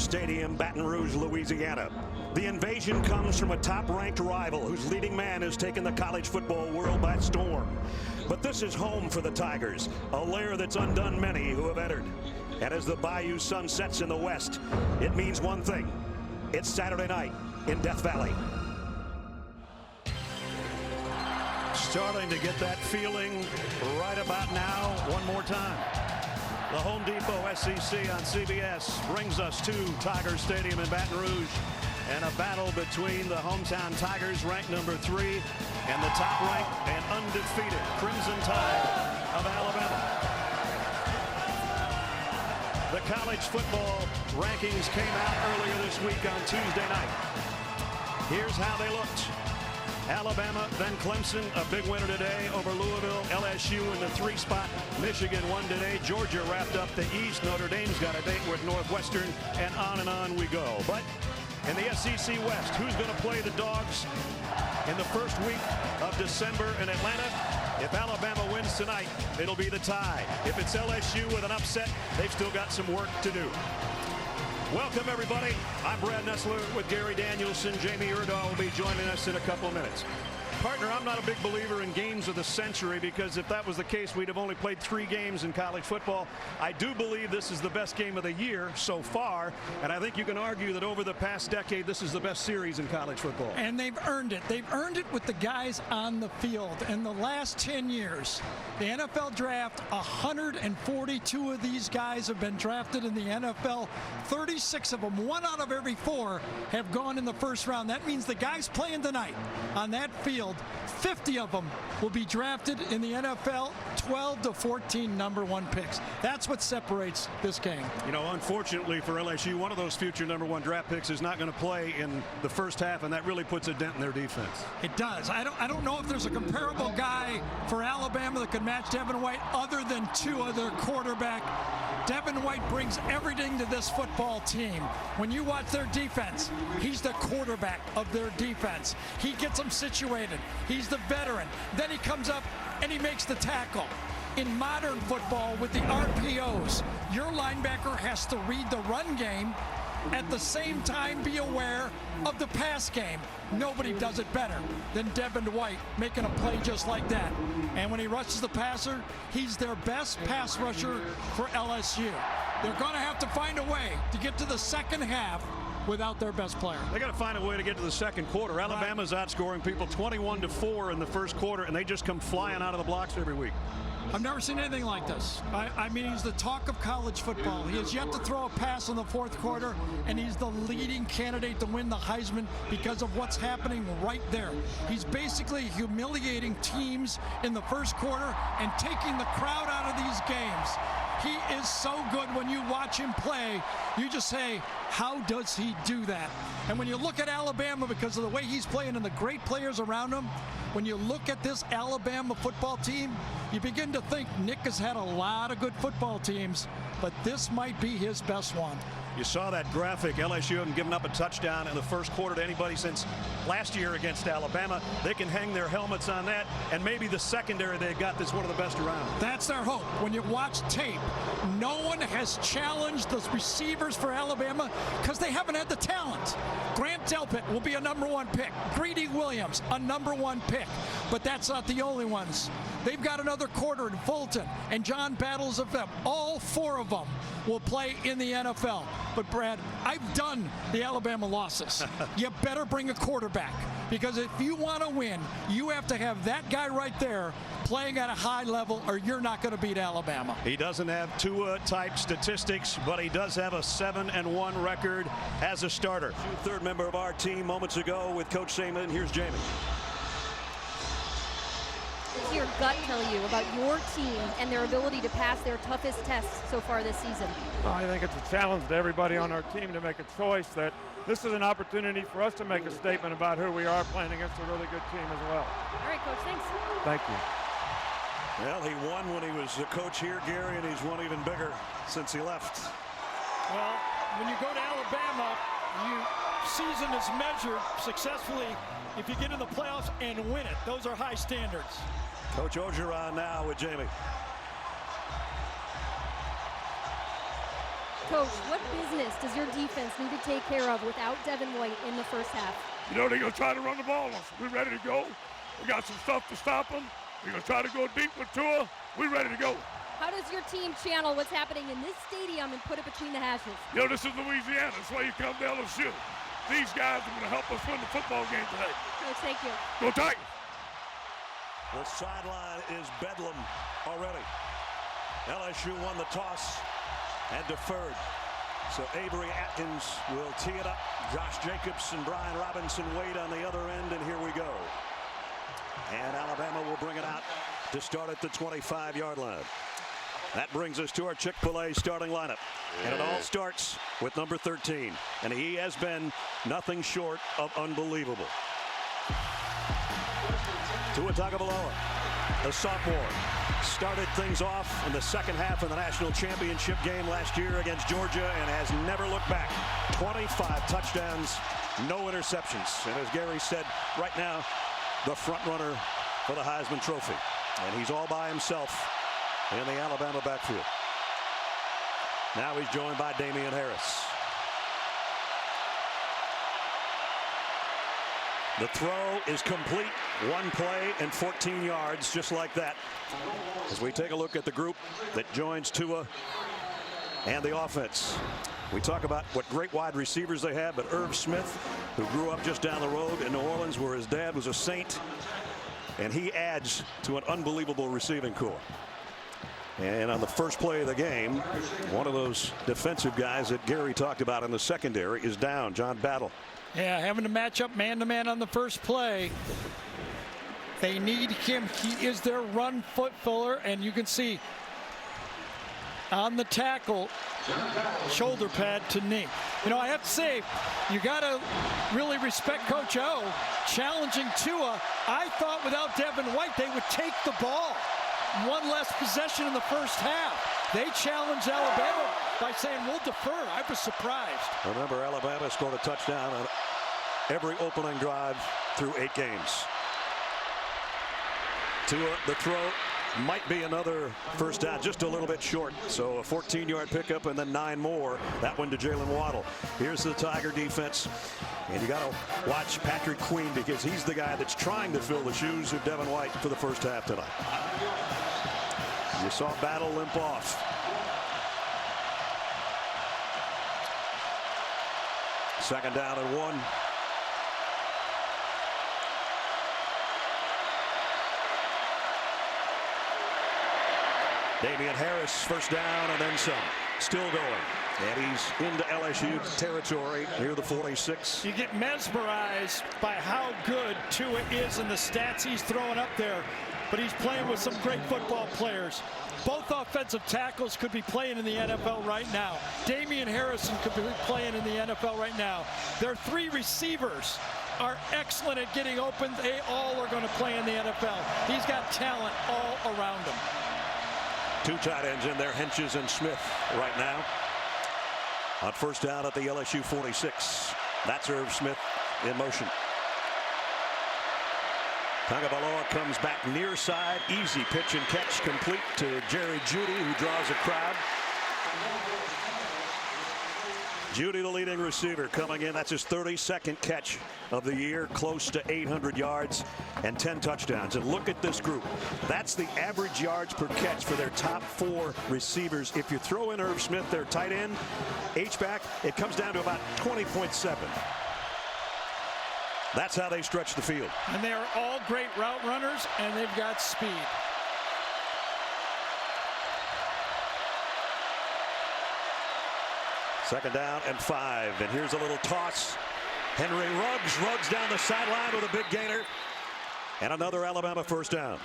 Stadium, Baton Rouge, Louisiana. The invasion comes from a top-ranked rival whose leading man has taken the college football world by storm. But this is home for the Tigers, a lair that's undone many who have entered. And as the Bayou sun sets in the west, it means one thing. It's Saturday night in Death Valley. Starting to get that feeling right about now. One more time. The Home Depot SEC on CBS brings us to Tiger Stadium in Baton Rouge, and a battle between the hometown Tigers, ranked number 3, and the top-ranked and undefeated Crimson Tide of Alabama. The college football rankings came out earlier this week on Tuesday night. Here's how they looked. Alabama, then Clemson, a big winner today over Louisville. LSU in the 3 spot. Michigan won today. Georgia wrapped up the East. Notre Dame's got a date with Northwestern, and on we go. But in the SEC West, who's going to play the Dogs in the first week of December in Atlanta? If Alabama wins tonight, it'll be the Tide. If it's LSU with an upset, they've still got some work to do. Welcome, everybody. I'm Brad Nessler with Gary Danielson. Jamie Erdahl will be joining us in a couple of minutes. Partner, I'm not a big believer in games of the century, because if that was the case, we'd have only played 3 games in college football. I do believe this is the best game of the year so far, and I think you can argue that over the past decade, this is the best series in college football. And they've earned it. They've earned it with the guys on the field. In the last 10 years, the NFL draft, 142 of these guys have been drafted in the NFL. 36 of them, 1 out of every 4, have gone in the first round. That means the guys playing tonight on that field, 50 of them will be drafted in the NFL, 12 to 14 #1 picks. That's what separates this game. You know, unfortunately for LSU, one of those future #1 draft picks is not going to play in the first half, and that really puts a dent in their defense. It does. I don't know if there's a comparable guy for Alabama that could match Devin White other than Tua, their quarterback. Devin White brings everything to this football team. When you watch their defense, he's the quarterback of their defense. He gets them situated. He's the veteran. Then he comes up and he makes the tackle. In modern football, with the RPOs, your linebacker has to read the run game, at the same time be aware of the pass game. Nobody does it better than Devin White, making a play just like that. And when he rushes the passer, he's their best pass rusher for LSU. They're going to have to find a way to get to the second half without their best player. They got to find a way to get to the second quarter. Alabama's outscoring people 21-4 in the first quarter, and they just come flying out of the blocks every week. I've never seen anything like this. I mean, he's the talk of college football. He has yet to throw a pass in the 4th quarter, and he's the leading candidate to win the Heisman because of what's happening right there. He's basically humiliating teams in the first quarter and taking the crowd out of these games. He is so good. When you watch him play, you just say, how does he do that? And when you look at Alabama, because of the way he's playing and the great players around him, when you look at this Alabama football team, you begin to think Nick has had a lot of good football teams, but this might be his best one. You saw that graphic. LSU hasn't given up a touchdown in the first quarter to anybody since last year against Alabama. They can hang their helmets on that, and maybe the secondary they've got that's one of the best around. That's their hope. When you watch tape, no one has challenged the receivers for Alabama because they haven't had the talent. Grant Delpit will be a #1 pick. Greedy Williams, a #1 pick. But that's not the only ones. They've got another quarter in Fulton and John Battles of them. All 4 of them will play in the NFL. But Brad, I've done the Alabama losses. You better bring a quarterback, because if you want to win, you have to have that guy right there playing at a high level, or you're not going to beat Alabama. He doesn't have Tua-type statistics, but he does have a 7-1 record as a starter. 3rd member of our team moments ago with Coach Saban. Here's Jamie. What's your gut tell you about your team and their ability to pass their toughest tests so far this season? Well, I think it's a challenge to everybody on our team to make a choice, that this is an opportunity for us to make a statement about who we are, playing against a really good team as well. All right, Coach, thanks. Thank you. Well, he won when he was a coach here, Gary, and he's won even bigger since he left. Well, when you go to Alabama, season is measured successfully if you get in the playoffs and win it. Those are high standards. Coach Orgeron now with Jamie. Coach, what business does your defense need to take care of without Devin White in the first half? You know, they're going to try to run the ball on us. We're ready to go. We got some stuff to stop them. We're going to try to go deep with Tua. We're ready to go. How does your team channel what's happening in this stadium and put it between the hashes? You know, this is Louisiana. That's why you come to LSU. These guys are going to help us win the football game today. Coach, thank you. Go Tigers. The sideline is bedlam already. LSU won the toss and deferred. So Avery Atkins will tee it up. Josh Jacobs and Brian Robinson wait on the other end, and here we go. And Alabama will bring it out to start at the 25-yard line. That brings us to our Chick-fil-A starting lineup. And it all starts with number 13. And he has been nothing short of unbelievable. Tua Taigavaloa, the sophomore, started things off in the second half of the national championship game last year against Georgia and has never looked back. 25 touchdowns, no interceptions. And as Gary said, right now, the front runner for the Heisman Trophy. And he's all by himself in the Alabama backfield. Now he's joined by Damian Harris. The throw is complete. One play and 14 yards, just like that. As we take a look at the group that joins Tua and the offense. We talk about what great wide receivers they have, but Irv Smith, who grew up just down the road in New Orleans where his dad was a Saint, and he adds to an unbelievable receiving corps. And on the first play of the game, one of those defensive guys that Gary talked about in the secondary is down, John Battle. Yeah, having to match up man-to-man on the first play. They need him. He is their run foot filler, and you can see on the tackle, shoulder pad to knee. You know, I have to say, you got to really respect Coach O challenging Tua. I thought without Devin White, they would take the ball. One less possession in the first half. They challenged Alabama by saying, we'll defer. I was surprised. Remember, Alabama scored a touchdown on every opening drive through 8 games. Tua, the throw might be another first down, just a little bit short. So a 14-yard pickup and then 9 more. That one to Jalen Waddle. Here's the Tiger defense. And you got to watch Patrick Queen because he's the guy that's trying to fill the shoes of Devin White for the first half tonight. You saw Battle limp off. Second down and 1. Damian Harris, first down and then some. Still going. And he's into LSU territory near the 46. You get mesmerized by how good Tua is and the stats he's throwing up there. But he's playing with some great football players. Both offensive tackles could be playing in the NFL right now. Damian Harrison could be playing in the NFL right now. Their 3 receivers are excellent at getting open. They all are going to play in the NFL. He's got talent all around him. 2 tight ends in there, Henches and Smith right now. On first down at the LSU 46. That's Irv Smith in motion. Taigavaloa comes back near side. Easy pitch and catch complete to Jerry Jeudy, who draws a crowd. Jeudy, the leading receiver, coming in. That's his 32nd catch of the year, close to 800 yards and 10 touchdowns. And look at this group. That's the average yards per catch for their top 4 receivers. If you throw in Irv Smith, their tight end, H-back, it comes down to about 20.7. That's how they stretch the field. And they are all great route runners, and they've got speed. Second down and 5. And here's a little toss. Henry Ruggs down the sideline with a big gainer. And another Alabama first down.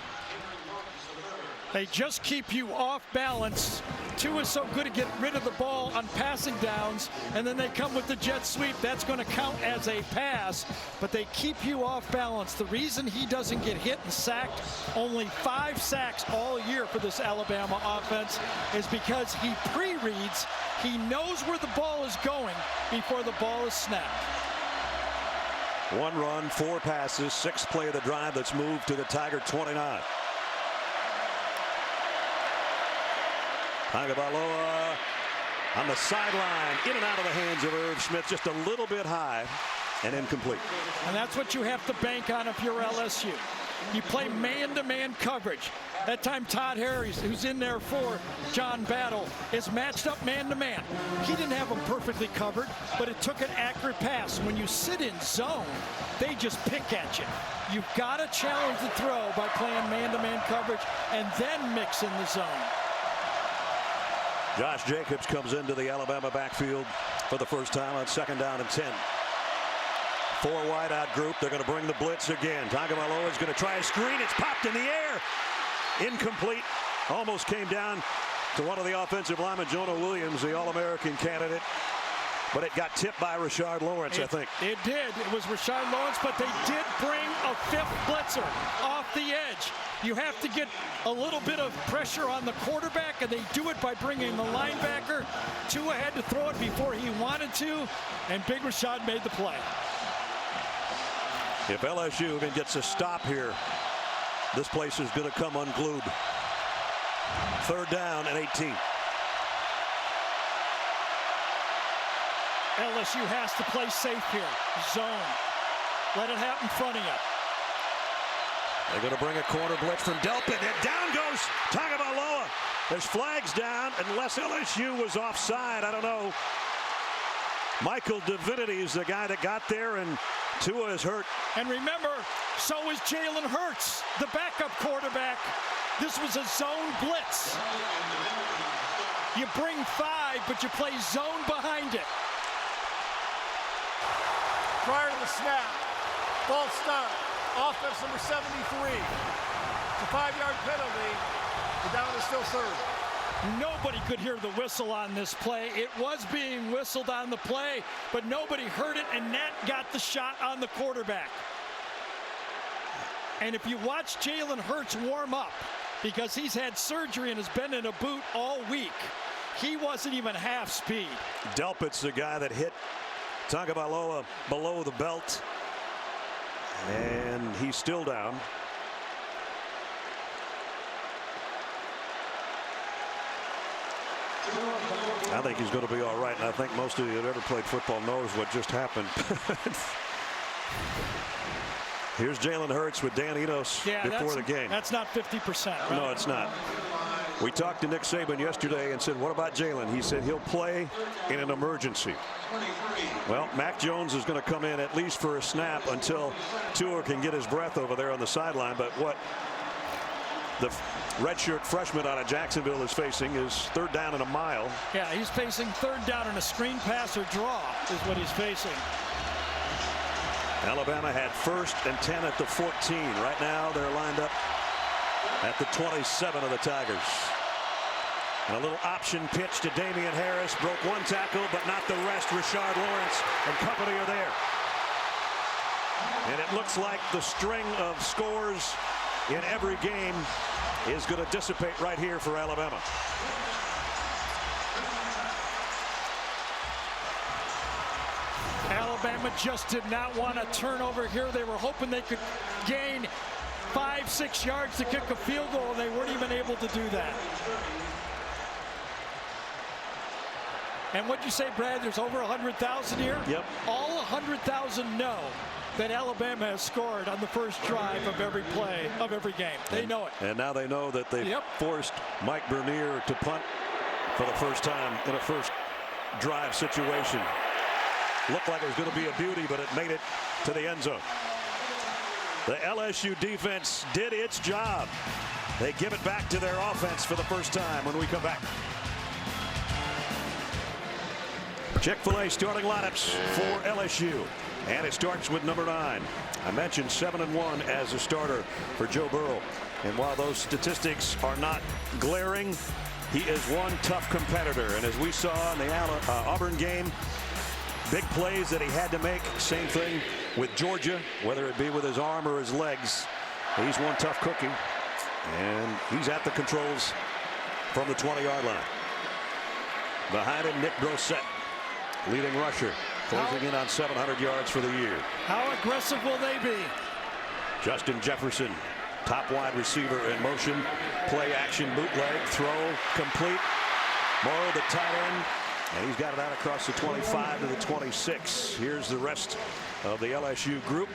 They just keep you off balance. Tua is so good at getting rid of the ball on passing downs, and then they come with the jet sweep. That's going to count as a pass, but they keep you off balance. The reason he doesn't get hit and sacked, only 5 sacks all year for this Alabama offense, is because he pre-reads. He knows where the ball is going before the ball is snapped. 1 run, 4 passes, 6th play of the drive that's moved to the Tiger 29. Taigavaloa on the sideline, in and out of the hands of Irv Smith, just a little bit high and incomplete. And that's what you have to bank on if you're LSU. You play man-to-man coverage. That time Todd Harris, who's in there for John Battle, is matched up man-to-man. He didn't have him perfectly covered, but it took an accurate pass. When you sit in zone, they just pick at you. You've got to challenge the throw by playing man-to-man coverage and then mix in the zone. Josh Jacobs comes into the Alabama backfield for the first time on 2nd down and 10. 4 wide out group. They're going to bring the blitz again. Taigavaloa is going to try a screen. It's popped in the air. Incomplete. Almost came down to one of the offensive linemen, Jonah Williams, the All-American candidate. But it got tipped by Rashard Lawrence, I think. It did. It was Rashard Lawrence, but they did bring a 5th blitzer off the edge. You have to get a little bit of pressure on the quarterback, and they do it by bringing the linebacker. Tua had to throw it before he wanted to, and Big Rashard made the play. If LSU even gets a stop here, this place is going to come unglued. 3rd down and 18. LSU has to play safe here. Zone. Let it happen in front of you. They're going to bring a corner blitz from Delpit, and down goes Taigavaloa. There's flags down unless LSU was offside. I don't know. Michael Divinity is the guy that got there, and Tua is hurt. And remember, so is Jalen Hurts, the backup quarterback. This was a zone blitz. You bring 5, but you play zone behind it. Prior to the snap, false start, offense number 73. It's a 5-yard penalty. The down is still served. Nobody could hear the whistle on this play. It was being whistled on the play, but nobody heard it, and that got the shot on the quarterback. And if you watch Jalen Hurts warm up, because he's had surgery and has been in a boot all week, he wasn't even half speed. Delpit's the guy that hit Taigavaloa below the belt, and he's still down. I think he's going to be all right, and I think most of you that ever played football knows what just happened. Here's Jalen Hurts with Dan Enos before the game. That's not 50%. Right? No, it's not. We talked to Nick Saban yesterday and said, what about Jalen? He said he'll play in an emergency. Well, Mac Jones is going to come in at least for a snap until Tua can get his breath over there on the sideline. But what the redshirt freshman out of Jacksonville is facing is 3rd down and a mile. Yeah, he's facing 3rd down and a screen pass or draw is what he's facing. Alabama had 1st and 10 at the 14. Right now they're lined up at the 27 of the Tigers. And a little option pitch to Damian Harris. Broke 1 tackle, but not the rest. Rashard Lawrence and company are there. And it looks like the string of scores in every game is going to dissipate right here for Alabama. Alabama just did not want a turnover here. They were hoping they could gain 5-6 yards to kick a field goal, and they weren't even able to do that. And what'd you say, Brad? There's over 100,000 here? Yep. All 100,000 know that Alabama has scored on the first drive of every play of every game. They know it. And now they know that they forced Mike Bernier to punt for the first time in a first drive situation. Looked like it was going to be a beauty, but it made it to the end zone. The LSU defense did its job. They give it back to their offense for the first time when we come back. Chick-fil-A starting lineups for LSU. And it starts with number 9. I mentioned 7-1 as a starter for Joe Burrow. And while those statistics are not glaring, he is one tough competitor. And as we saw in the Auburn game, big plays that he had to make. Same thing with Georgia, whether it be with his arm or his legs. He's one tough cookie. And he's at the controls from the 20-yard line. Behind him, Nick Brossette, leading rusher, closing in on 700 yards for the year. How aggressive will they be? Justin Jefferson, top wide receiver in motion. Play action bootleg, throw complete. Morrow, the tight end, And he's got it out across the 25 to the 26. Here's the rest of the LSU group.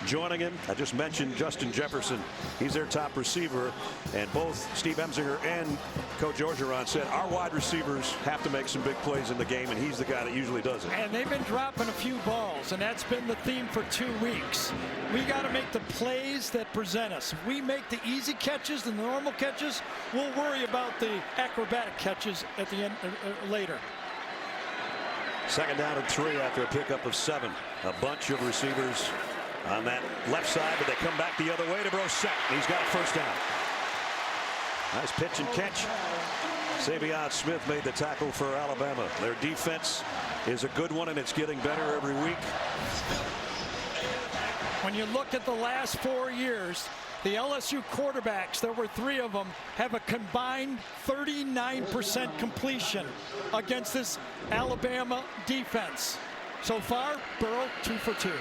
Joining him, I just mentioned Justin Jefferson. He's their top receiver. And both Steve Emsinger and Coach Orgeron said our wide receivers have to make some big plays in the game, and he's the guy that usually does it. And they've been dropping a few balls, and that's been the theme for 2 weeks. We got to make the plays that present us. If we make the easy catches, the normal catches, we'll worry about the acrobatic catches at the end later. 2nd down and 3 after a pickup of 7. A bunch of receivers on that left side, but they come back the other way to Brissett. He's got a 1st down. Nice pitch and catch. Savion Smith made the tackle for Alabama. Their defense is a good one, and it's getting better every week. When you look at the last 4 years, the LSU quarterbacks, there were 3 of them, have a combined 39% completion against this Alabama defense. So far, Burrow 2 for 2.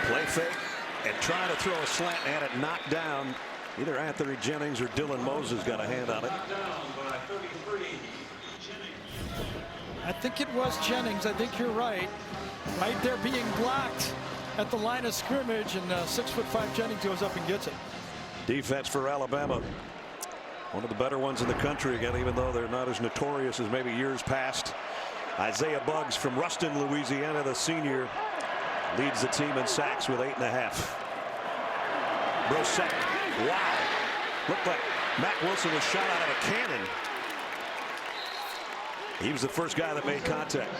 Play fake and trying to throw a slant and it knocked down. Either Anthony Jennings or Dylan Moses got a hand on it. I think it was Jennings. I think you're right. Right there being blocked at the line of scrimmage, and 6'5" Jennings goes up and gets it. Defense for Alabama. One of the better ones in the country again, even though they're not as notorious as maybe years past. Isaiah Buggs from Ruston, Louisiana, the senior, leads the team in sacks with 8.5. Brissett, wow. Looked like Mack Wilson was shot out of a cannon. He was the first guy that made contact.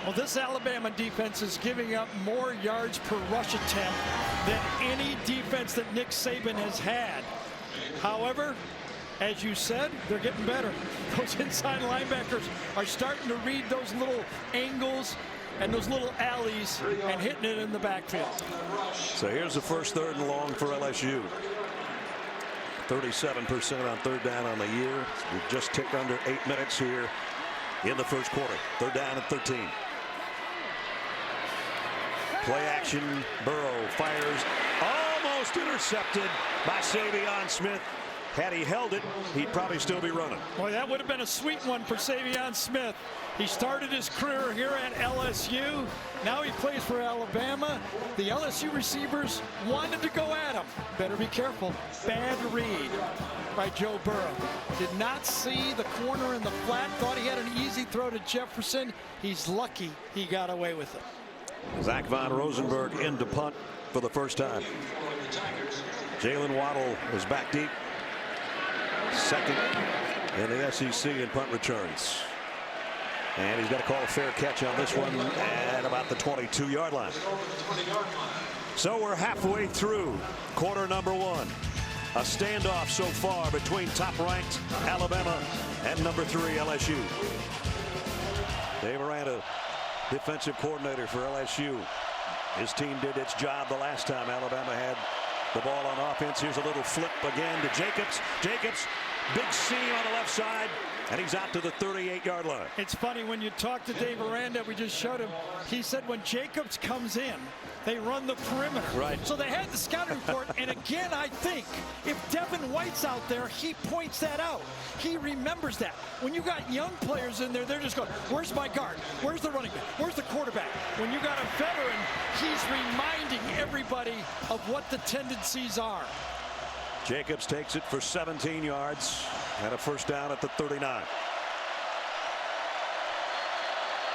Well, this Alabama defense is giving up more yards per rush attempt than any defense that Nick Saban has had. However, as you said, they're getting better. Those inside linebackers are starting to read those little angles and those little alleys and hitting it in the backfield. So here's the first 3rd and long for LSU. 37% on 3rd down on the year. We've just ticked under 8 minutes here in the 1st quarter. 3rd down and 13. Play action. Burrow fires. Almost intercepted by Savion Smith. Had he held it, he'd probably still be running. Boy, that would have been a sweet one for Savion Smith. He started his career here at LSU. Now he plays for Alabama. The LSU receivers wanted to go at him. Better be careful. Bad read by Joe Burrow. Did not see the corner in the flat. Thought he had an easy throw to Jefferson. He's lucky he got away with it. Zach Von Rosenberg in to punt for the first time. Jalen Waddle is back deep. 2nd in the SEC in punt returns. And he's got to call a fair catch on this one at about the 22-yard line. So we're halfway through quarter number 1. A standoff so far between top-ranked Alabama and number 3 LSU. Dave Aranda, defensive coordinator for LSU. His team did its job the last time Alabama had the ball on offense. Here's a little flip again to Jacobs. Jacobs, big C on the left side, and he's out to the 38-yard line. It's funny when you talk to Dave Aranda, we just showed him, he said when Jacobs comes in, they run the perimeter. Right. So they had the scouting report, and again, I think if Devin White's out there, he points that out. He remembers that. When you got young players in there, they're just going, where's my guard? Where's the running back? Where's the quarterback? When you got a veteran, he's reminding everybody of what the tendencies are. Jacobs takes it for 17 yards and a 1st down at the 39.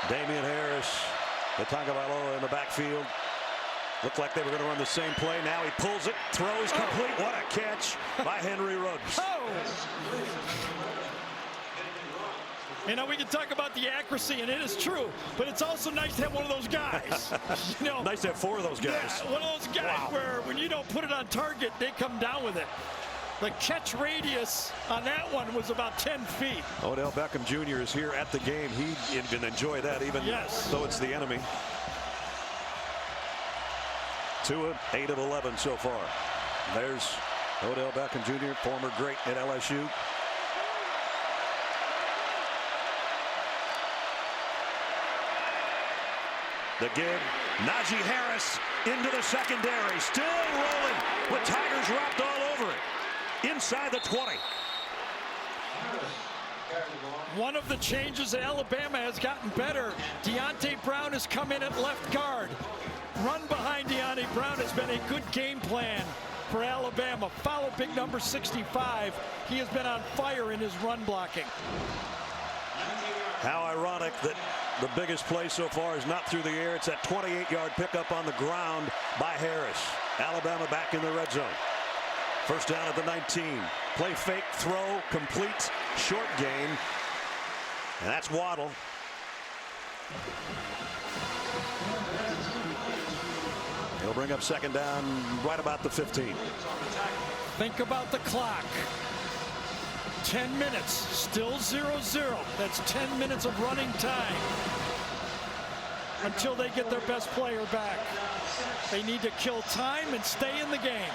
Damian Harris, the Taigavaloa in the backfield. Looked like they were going to run the same play. Now he pulls it, throws complete. What a catch by Henry Ruggs. You know, we can talk about the accuracy, and it is true, but it's also nice to have one of those guys. You know, nice to have 4 of those guys. Yeah, one of those guys where when you don't put it on target, they come down with it. The catch radius on that one was about 10 feet. Odell Beckham Jr. is here at the game. He can enjoy that even though it's the enemy. Tua, 8 of 11 so far. There's Odell Beckham Jr., former great at LSU. The give, Najee Harris into the secondary, still rolling with Tigers wrapped all over it. inside the 20. One of the changes Alabama has gotten better. Deonte Brown has come in at left guard. Run behind Deonte Brown has been a good game plan for Alabama. Follow big number 65. He has been on fire in his run blocking. How ironic that the biggest play so far is not through the air. It's that 28-yard pickup on the ground by Harris. Alabama back in the red zone. First down at the 19. Play fake, throw, complete, short game. And that's Waddle. He'll bring up second down right about the 15. Think about the clock. 10 minutes, still 0-0. That's 10 minutes of running time until they get their best player back. They need to kill time and stay in the game.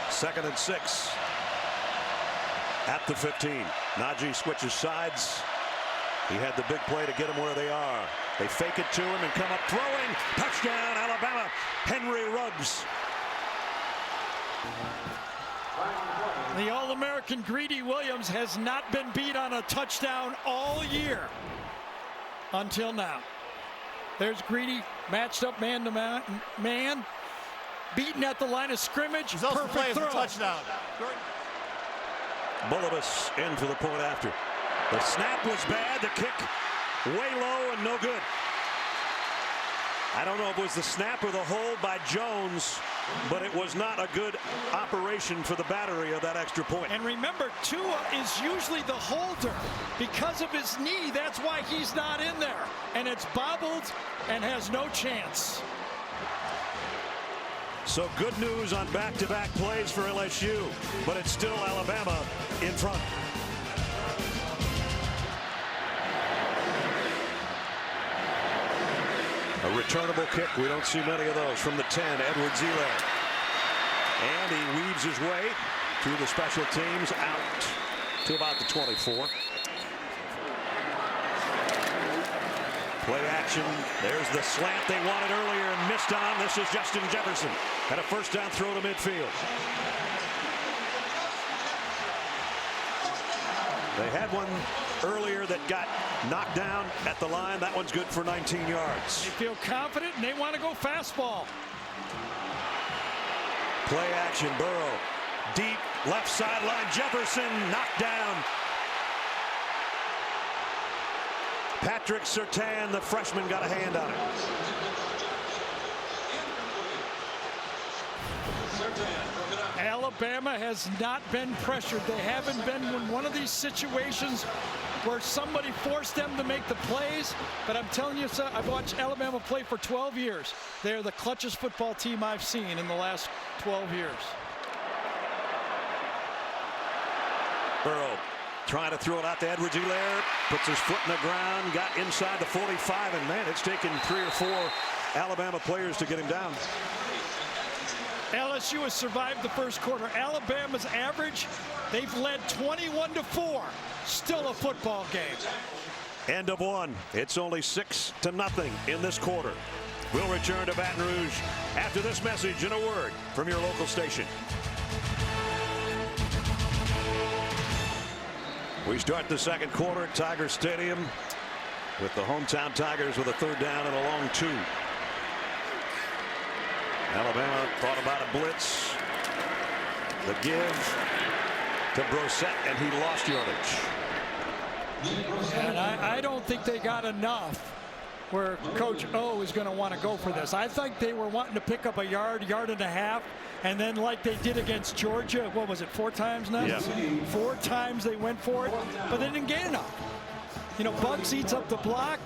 Second and 6 at the 15. Najee switches sides. He had the big play to get them where they are. They fake it to him and come up throwing. Touchdown, Alabama. Henry Ruggs. The All-American Greedy Williams has not been beat on a touchdown all year until now. There's Greedy matched up man to man. Beaten at the line of scrimmage. He's also perfect throw. a touchdown. Bullivus in for the point after. The snap was bad. The kick way low and no good. I don't know if it was the snap or the hold by Jones, but it was not a good operation for the battery of that extra point. And remember, Tua is usually the holder. Because of his knee, that's why he's not in there. And it's bobbled and has no chance. So good news on back-to-back plays for LSU, but it's still Alabama in front. A returnable kick. We don't see many of those from the 10, Edwards-Helaire. And he weaves his way through the special teams out to about the 24. Play action. There's the slant they wanted earlier and missed on. This is Justin Jefferson. Had a first down throw to midfield. They had one earlier that got knocked down at the line. That one's good for 19 yards. They feel confident and they want to go fastball. Play action. Burrow. Deep left sideline. Jefferson knocked down. Patrick Surtain, the freshman, got a hand on it. Alabama has not been pressured. They haven't been in one of these situations where somebody forced them to make the plays. But I'm telling you, I've watched Alabama play for 12 years. They're the clutchest football team I've seen in the last 12 years. Burrow trying to throw it out to Edwards-Helaire. Puts his foot in the ground. Got inside the 45. And, man, it's taken 3 or 4 Alabama players to get him down. LSU has survived the first quarter. Alabama's average, they've led 21-4. Still a football game. End of one. It's only 6-0 in this quarter. We'll return to Baton Rouge after this message and a word from your local station. We start the second quarter at Tiger Stadium with the hometown Tigers with a third down and a long 2. Alabama thought about a blitz. The give to Brissett, and he lost yardage. And I don't think they got enough where Coach O is going to want to go for this. I think they were wanting to pick up a yard and a half, and then like they did against Georgia, what was it, 4 times now? Yeah. 4 times they went for it, but they didn't gain enough. You know, Bugs eats up the block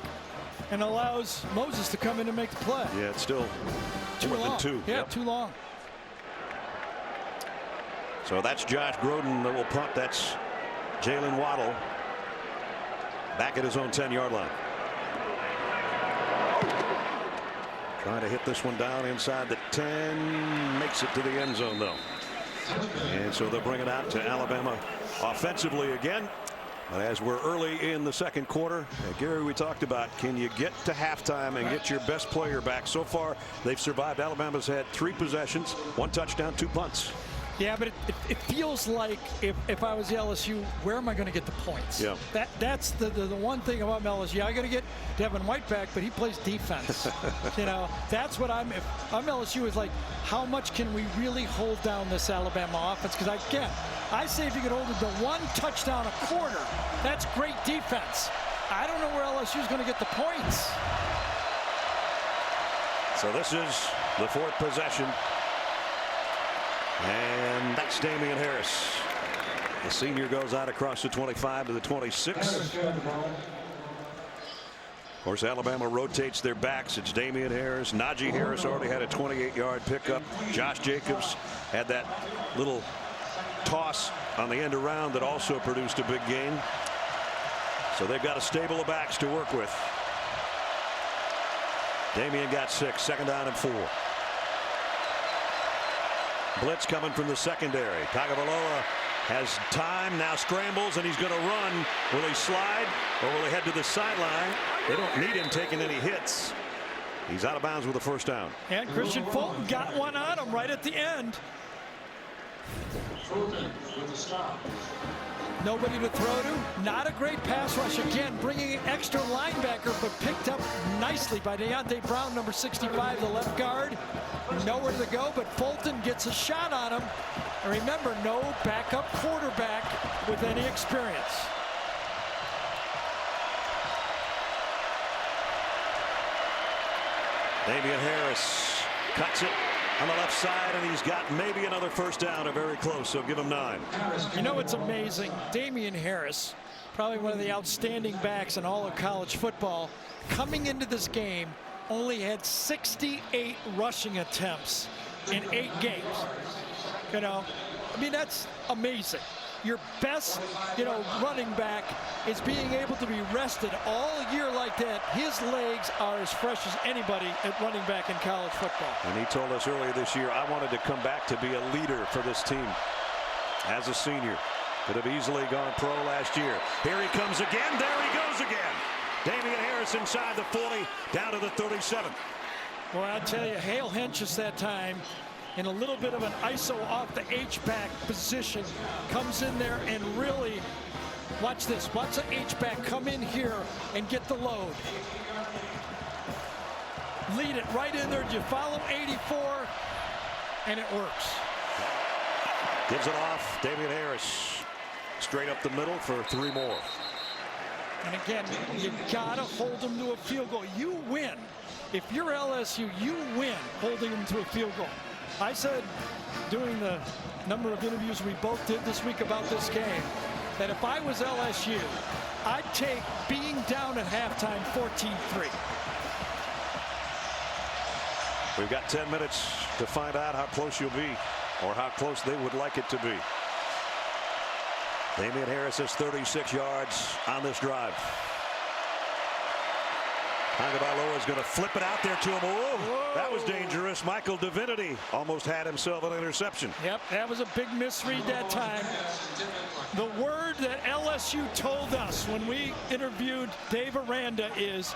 and allows Moses to come in and make the play. Yeah, it's still too more long. than 2. Yeah, Yep. too long. So that's Josh Grodin that will punt. That's Jalen Waddle back at his own 10-yard line. Trying to hit this one down inside the 10. Makes it to the end zone, though. And so they'll bring it out to Alabama offensively again. But as we're early in the second quarter, Gary, we talked about, can you get to halftime and get your best player back? So far, they've survived. Alabama's had 3 possessions, 1 touchdown, 2 punts. Yeah, but it feels like if I was the LSU, where am I going to get the points? Yeah. That's the one thing about LSU. I got to get Devin White back, but he plays defense. You know, that's what if I'm LSU, is like, how much can we really hold down this Alabama offense? Because I say if you could hold it to 1 touchdown a quarter, that's great defense. I don't know where LSU is going to get the points. So this is the 4th possession. And that's Damian Harris. The senior goes out across the 25 to the 26. Of course, Alabama rotates their backs. It's Damian Harris. Najee Harris already had a 28-yard pickup. Josh Jacobs had that little toss on the end around that also produced a big gain. So they've got a stable of backs to work with. Damian got 6, 2nd down and 4. Blitz coming from the secondary. Taigavaloa has time, now scrambles, and he's going to run. Will he slide or will he head to the sideline? They don't need him taking any hits. He's out of bounds with a 1st down. And Christian Fulton got one on him right at the end. Nobody to throw to. Not a great pass rush. Again, bringing an extra linebacker, but picked up nicely by Deontay Brown, number 65, the left guard. Nowhere to go, but Fulton gets a shot on him. And remember, no backup quarterback with any experience. Damian Harris cuts it on the left side, and he's got maybe another 1st down, or very close, so give him 9. You know what's amazing? Damian Harris, probably one of the outstanding backs in all of college football, coming into this game, only had 68 rushing attempts in 8 games. You know, I mean, that's amazing. Your best, running back is being able to be rested all year like that. His legs are as fresh as anybody at running back in college football. And he told us earlier this year, I wanted to come back to be a leader for this team as a senior. Could have easily gone pro last year. Here he comes again. There he goes again. Damian Harris inside the 40, down to the 37. Well, I'll tell you, Hale Henches that time, in a little bit of an ISO off the H-back position, comes in there and really, watch this, watch the H-back come in here and get the load. Lead it right in there. You follow 84, and it works. Gives it off. Damian Harris straight up the middle for 3 more. And again, you gotta hold them to a field goal. You win. If you're LSU, you win holding them to a field goal. I said, doing the number of interviews we both did this week about this game, that if I was LSU, I'd take being down at halftime 14-3. We've got 10 minutes to find out how close you'll be, or how close they would like it to be. Damian Harris has 36 yards on this drive. Taigavaloa is going to flip it out there to him. Whoa, that was dangerous. Michael Divinity almost had himself an interception. Yep, that was a big misread that time. The word that LSU told us when we interviewed Dave Aranda is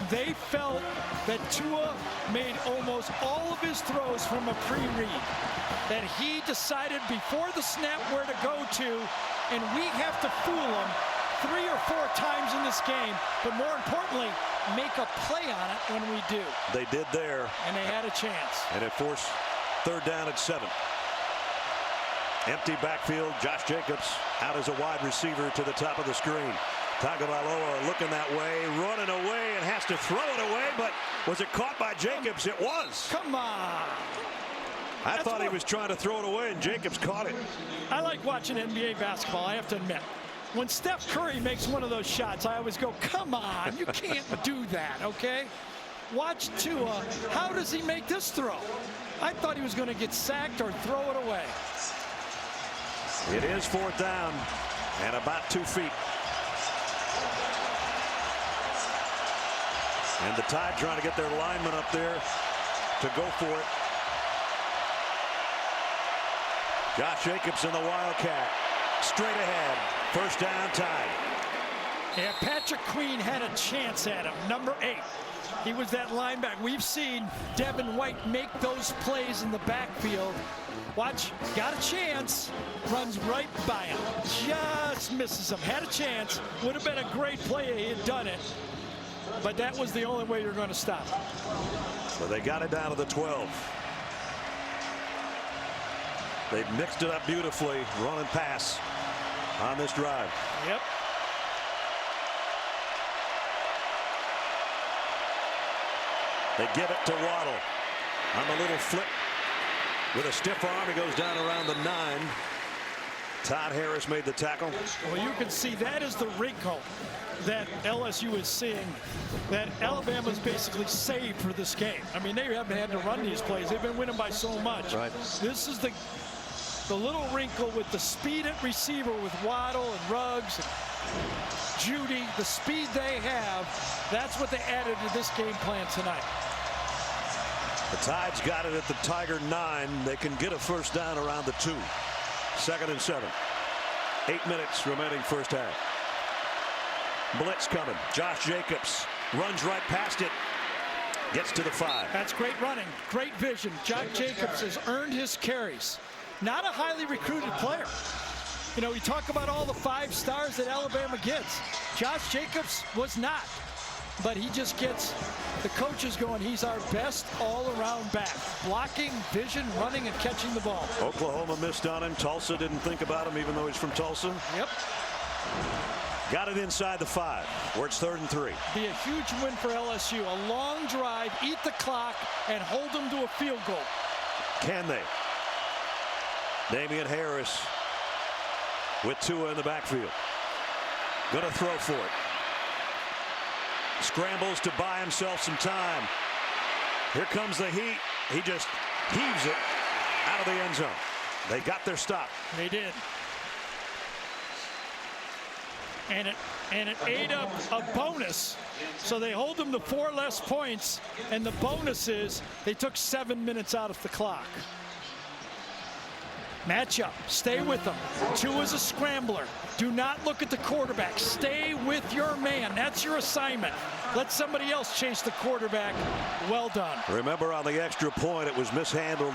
they felt that Tua made almost all of his throws from a pre-read. That he decided before the snap where to go to, and we have to fool him 3 or 4 times in this game, but more importantly, make a play on it when we do. They did there. And they had a chance. And it forced 3rd down at 7. Empty backfield. Josh Jacobs out as a wide receiver to the top of the screen. Taigavaloa looking that way, running away, and has to throw it away, but was it caught by Jacobs? It was. Come on. I thought he was trying to throw it away, and Jacobs caught it. I like watching NBA basketball, I have to admit. When Steph Curry makes one of those shots, I always go, come on, you can't do that, okay? Watch Tua. How does he make this throw? I thought he was going to get sacked or throw it away. It is 4th down and about 2 feet. And the Tide trying to get their lineman up there to go for it. Josh Jacobs in the Wildcat. Straight ahead. 1st down, Tide. Yeah, Patrick Queen had a chance at him, number 8. He was that linebacker. We've seen Devin White make those plays in the backfield. Watch, got a chance, runs right by him, just misses him. Had a chance, would have been a great play if he had done it, but that was the only way you're going to stop him. So they got it down to the 12. They've mixed it up beautifully, run and pass on this drive. Yep. They give it to Waddle on the little flip with a stiff arm. He goes down around the 9. Todd Harris made the tackle. Well, you can see that is the wrinkle that LSU is seeing, that Alabama's basically saved for this game. I mean, they haven't had to run these plays. They've been winning by so much. Right. This is the little wrinkle with the speed at receiver with Waddle and Ruggs and Judy, the speed they have. That's what they added to this game plan tonight. The Tide's got it at the Tiger 9. They can get a first down around the 2. 2nd and 7. 8 minutes remaining first half. Blitz coming. Josh Jacobs runs right past it. Gets to the 5. That's great running. Great vision. Josh Jacobs has earned his carries. Not a highly recruited player. You know, we talk about all the 5 stars that Alabama gets. Josh Jacobs was not. But he just gets the coaches going, he's our best all-around back. Blocking, vision, running, and catching the ball. Oklahoma missed on him. Tulsa didn't think about him, even though he's from Tulsa. Yep. Got it inside the 5, where it's 3rd and 3. Be a huge win for LSU. A long drive, eat the clock, and hold them to a field goal. Can they? Damian Harris with Tua in the backfield. Gonna throw for it. Scrambles to buy himself some time. Here comes the heat. He just heaves it out of the end zone. They got their stop. They did. And it ate up a bonus. So they hold them to 4 less points. And the bonus is they took 7 minutes out of the clock. Matchup. Stay with them. Tua's a scrambler. Do not look at the quarterback. Stay with your man. That's your assignment. Let somebody else chase the quarterback. Well done. Remember, on the extra point, it was mishandled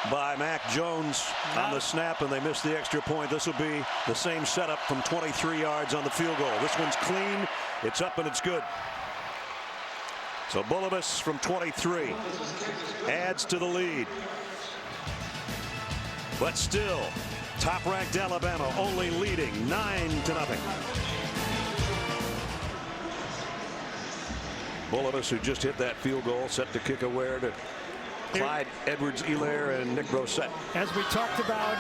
by Mac Jones on the snap, and they missed the extra point. This will be the same setup from 23 yards on the field goal. This one's clean. It's up and it's good. So Bullibus from 23 adds to the lead. But still, top-ranked Alabama only leading 9-0. Bullibus, who just hit that field goal, set to kick away to Clyde Edwards-Helaire and Nick Brossette. As we talked about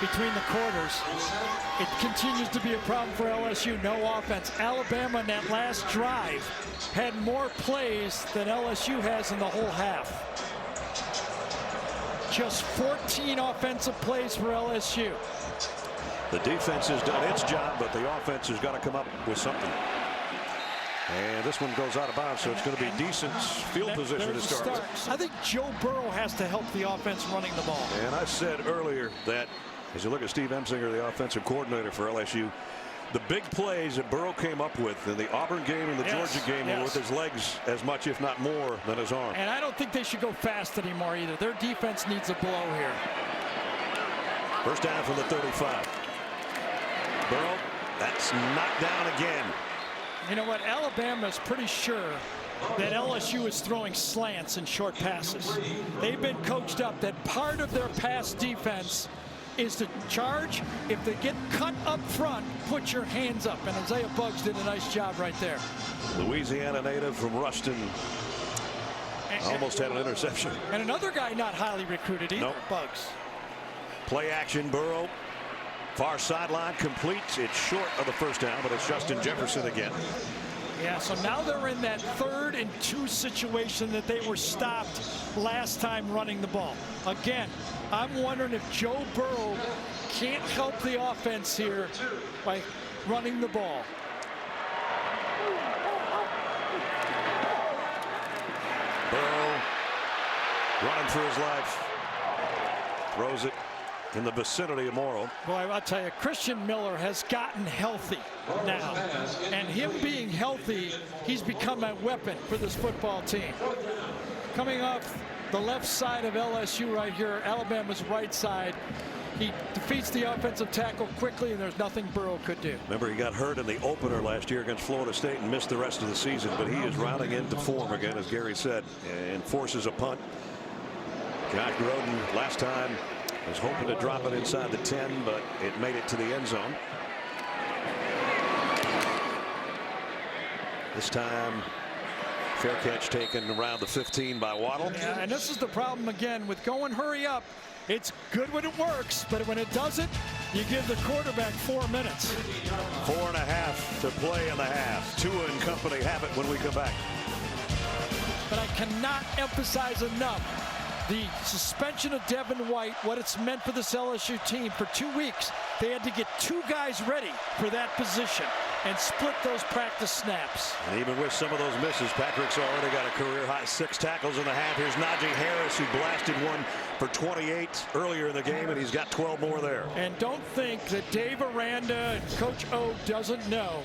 between the quarters, it continues to be a problem for LSU. No offense. Alabama in that last drive had more plays than LSU has in the whole half. Just 14 offensive plays for LSU. The defense has done its job, but the offense has got to come up with something. And this one goes out of bounds, so it's going to be decent field position to start. I think Joe Burrow has to help the offense running the ball. And I said earlier that as you look at Steve Emsinger, the offensive coordinator for LSU, the big plays that Burrow came up with in the Auburn game and the Georgia game were with his legs as much, if not more, than his arm. And I don't think they should go fast anymore either. Their defense needs a blow here. First down from the 35. Burrow, that's knocked down again. You know what? Alabama is pretty sure that LSU is throwing slants and short passes. They've been coached up that part of their pass defense is to charge. If they get cut up front, put your hands up. And Isaiah Buggs did a nice job right there. Louisiana native from Ruston almost had an interception. And another guy not highly recruited either, Buggs. Play action, Burrow. Far sideline, complete. It's short of the first down, but it's Justin Jefferson again. Yeah, so now they're in that 3rd and 2 situation that they were stopped last time running the ball. Again, I'm wondering if Joe Burrow can't help the offense here by running the ball. Burrow running for his life. Throws it in the vicinity of Morrow. Boy, I'll tell you, Christian Miller has gotten healthy now. And him being healthy, he's become a weapon for this football team. Coming off the left side of LSU right here, Alabama's right side, he defeats the offensive tackle quickly, and there's nothing Burrow could do. Remember, he got hurt in the opener last year against Florida State and missed the rest of the season, but he is rounding into form again, as Gary said, and forces a punt. Josh Grodin last time was hoping to drop it inside the 10, but it made it to the end zone. This time, fair catch taken around the 15 by Waddle. Yeah, and this is the problem again with going hurry up. It's good when it works, but when it doesn't, you give the quarterback 4 minutes. 4.5 to play in the half. Tua and company have it when we come back. But I cannot emphasize enough the suspension of Devin White, what it's meant for this LSU team. For 2 weeks, they had to get 2 guys ready for that position and split those practice snaps. And even with some of those misses, Patrick's already got a career-high 6 tackles in the half. Here's Najee Harris, who blasted one for 28 earlier in the game, and he's got 12 more there. And don't think that Dave Aranda and Coach O doesn't know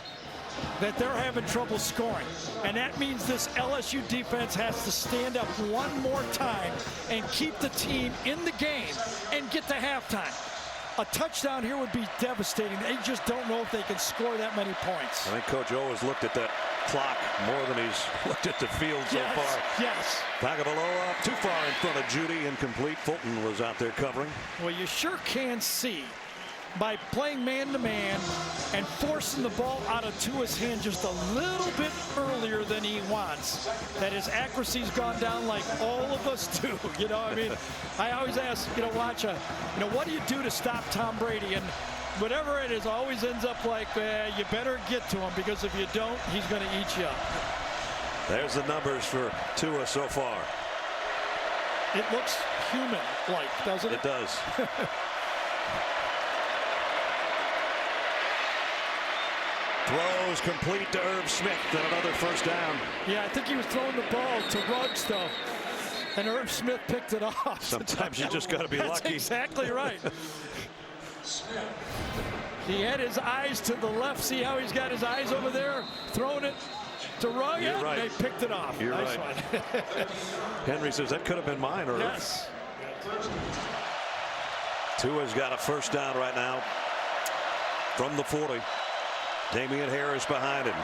that they're having trouble scoring. And that means this LSU defense has to stand up one more time and keep the team in the game and get to halftime. A touchdown here would be devastating. They just don't know if they can score that many points. I think Coach O has looked at that clock more than he's looked at the field so far. Yes. Taigavaloa too far in front of Judy, incomplete. Fulton was out there covering. Well, you sure can see by playing man-to-man and forcing the ball out of Tua's hand just a little bit earlier than he wants, that his accuracy's gone down like all of us do. You know, I mean, I always ask, watch what do you do to stop Tom Brady? And whatever it is always ends up like, you better get to him, because if you don't, he's going to eat you up. There's the numbers for Tua so far. It looks human-like, doesn't it? It does. Throws complete to Irv Smith, and another first down. Yeah, I think he was throwing the ball to Ruggs, though, and Irv Smith picked it off. Sometimes you just got to be lucky. That's exactly right. He had his eyes to the left. See how he's got his eyes over there, throwing it to Ruggs. You're right. They picked it off. You're nice right. One. Henry says that could have been mine, Irv. Yes. Tua's got a first down right now from the 40. Damian Harris behind him.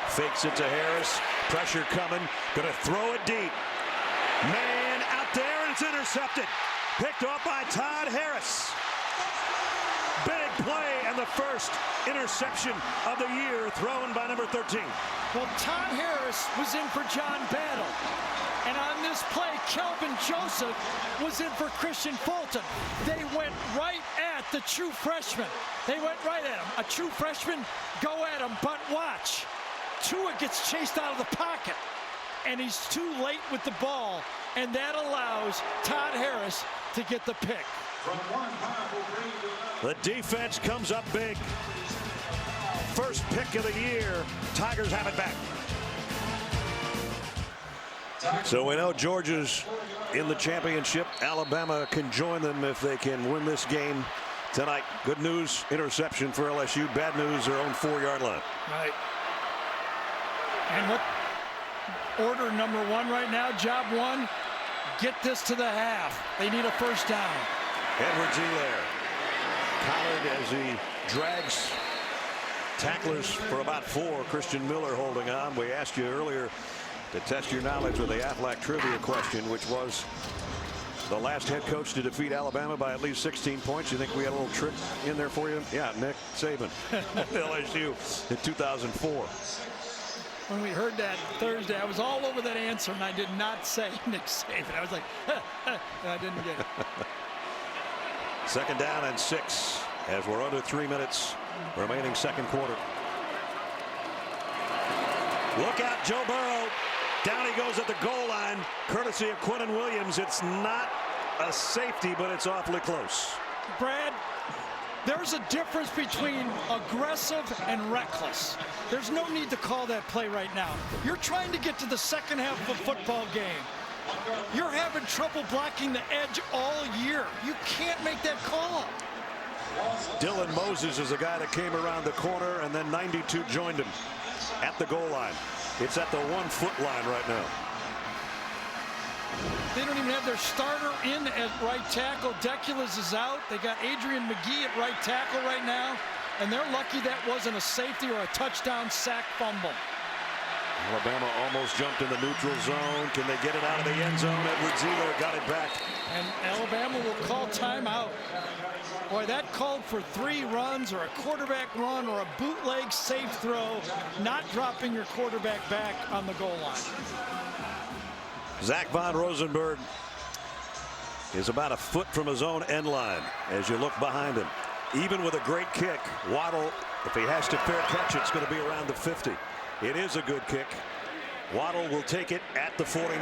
Fakes it to Harris. Pressure coming. Going to throw it deep. Man out there, and it's intercepted. Picked off by Todd Harris. Big play, and the first interception of the year thrown by number 13. Well, Todd Harris was in for John Battle. And on this play, Kelvin Joseph was in for Christian Fulton. They went right at the true freshman. They went right at him. A true freshman, go at him, but watch. Tua gets chased out of the pocket, and he's too late with the ball, and that allows Todd Harris to get the pick. The defense comes up big. First pick of the year. Tigers have it back. So we know Georgia's in the championship. Alabama can join them if they can win this game tonight. Good news, interception for LSU. Bad news, their own 4-yard line. Right. And what order number 1 right now, job 1, get this to the half. They need a first down. Edwards-Helaire collared as he drags tacklers for about 4. Christian Miller holding on. We asked you earlier to test your knowledge with the Aflac trivia question, which was the last head coach to defeat Alabama by at least 16 points. You think we had a little trick in there for you? Yeah, Nick Saban, LSU in 2004. When we heard that Thursday, I was all over that answer, and I did not say Nick Saban. I was like, and I didn't get it. Second down and 6 as we're under 3 minutes remaining second quarter. Look out, Joe Burrow. Down he goes at the goal line, courtesy of Quinnen Williams. It's not a safety, but it's awfully close. Brad, there's a difference between aggressive and reckless. There's no need to call that play right now. You're trying to get to the second half of a football game. You're having trouble blocking the edge all year. You can't make that call. Dylan Moses is the guy that came around the corner, and then 92 joined him at the goal line. It's at the 1 foot line right now. They don't even have their starter in at right tackle. Deculus is out. They got Adrian McGee at right tackle right now, and they're lucky that wasn't a safety or a touchdown sack fumble. Alabama almost jumped in the neutral zone. Can they get it out of the end zone? Edward Zeeler got it back. And Alabama will call timeout. Boy, that called for 3 runs or a quarterback run or a bootleg safe throw, not dropping your quarterback back on the goal line. Zach Von Rosenberg is about a foot from his own end line as you look behind him. Even with a great kick, Waddle, if he has to fair catch, it's going to be around the 50. It is a good kick. Waddle will take it at the 49.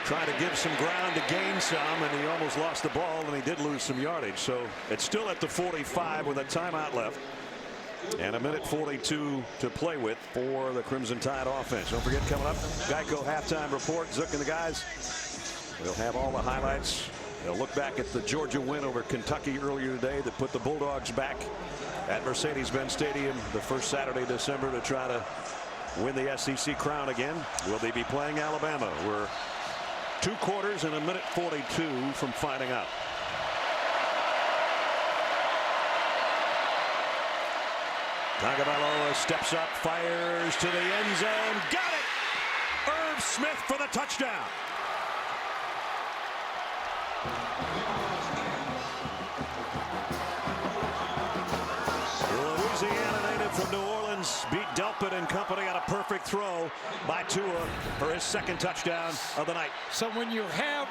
Trying to give some ground to gain some, and he almost lost the ball, and he did lose some yardage. So it's still at the 45 with a timeout left. And a minute 42 to play with for the Crimson Tide offense. Don't forget, coming up, Geico halftime report. Zook and the guys will have all the highlights. They'll look back at the Georgia win over Kentucky earlier today that put the Bulldogs back at Mercedes-Benz Stadium the first Saturday of December to try to win the SEC crown again. Will they be playing Alabama? We're 2 quarters and a minute 42 from finding out. Taigavaloa steps up, fires to the end zone. Got it! Irv Smith for the touchdown. Louisiana native from New Orleans beat Delpit and company on a perfect throw by Tua for his 2nd touchdown of the night. So when you have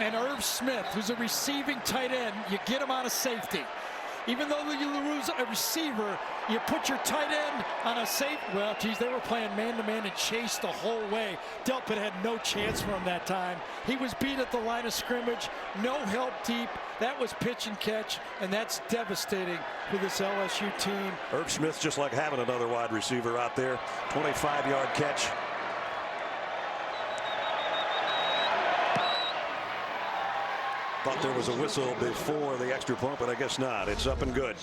an Irv Smith who's a receiving tight end, you get him out of safety. Even though you lose a receiver, you put your tight end on a safe. Well, geez, they were playing man-to-man and chased the whole way. Delpit had no chance for him that time. He was beat at the line of scrimmage. No help deep. That was pitch and catch, and that's devastating for this LSU team. Irv Smith's just like having another wide receiver out there. 25-yard catch. Thought there was a whistle before the extra point, but I guess not. It's up and good.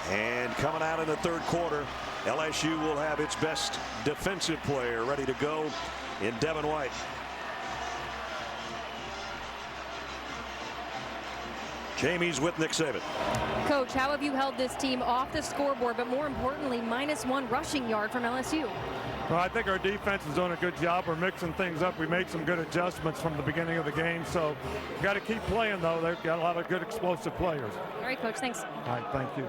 And coming out in the 3rd quarter, LSU will have its best defensive player ready to go in Devin White. Jamie's with Nick Saban. Coach, how have you held this team off the scoreboard, but more importantly, -1 rushing yard from LSU? Well, I think our defense is doing a good job. We're mixing things up. We made some good adjustments from the beginning of the game. So you got to keep playing, though. They've got a lot of good explosive players. All right, Coach. Thanks. All right. Thank you.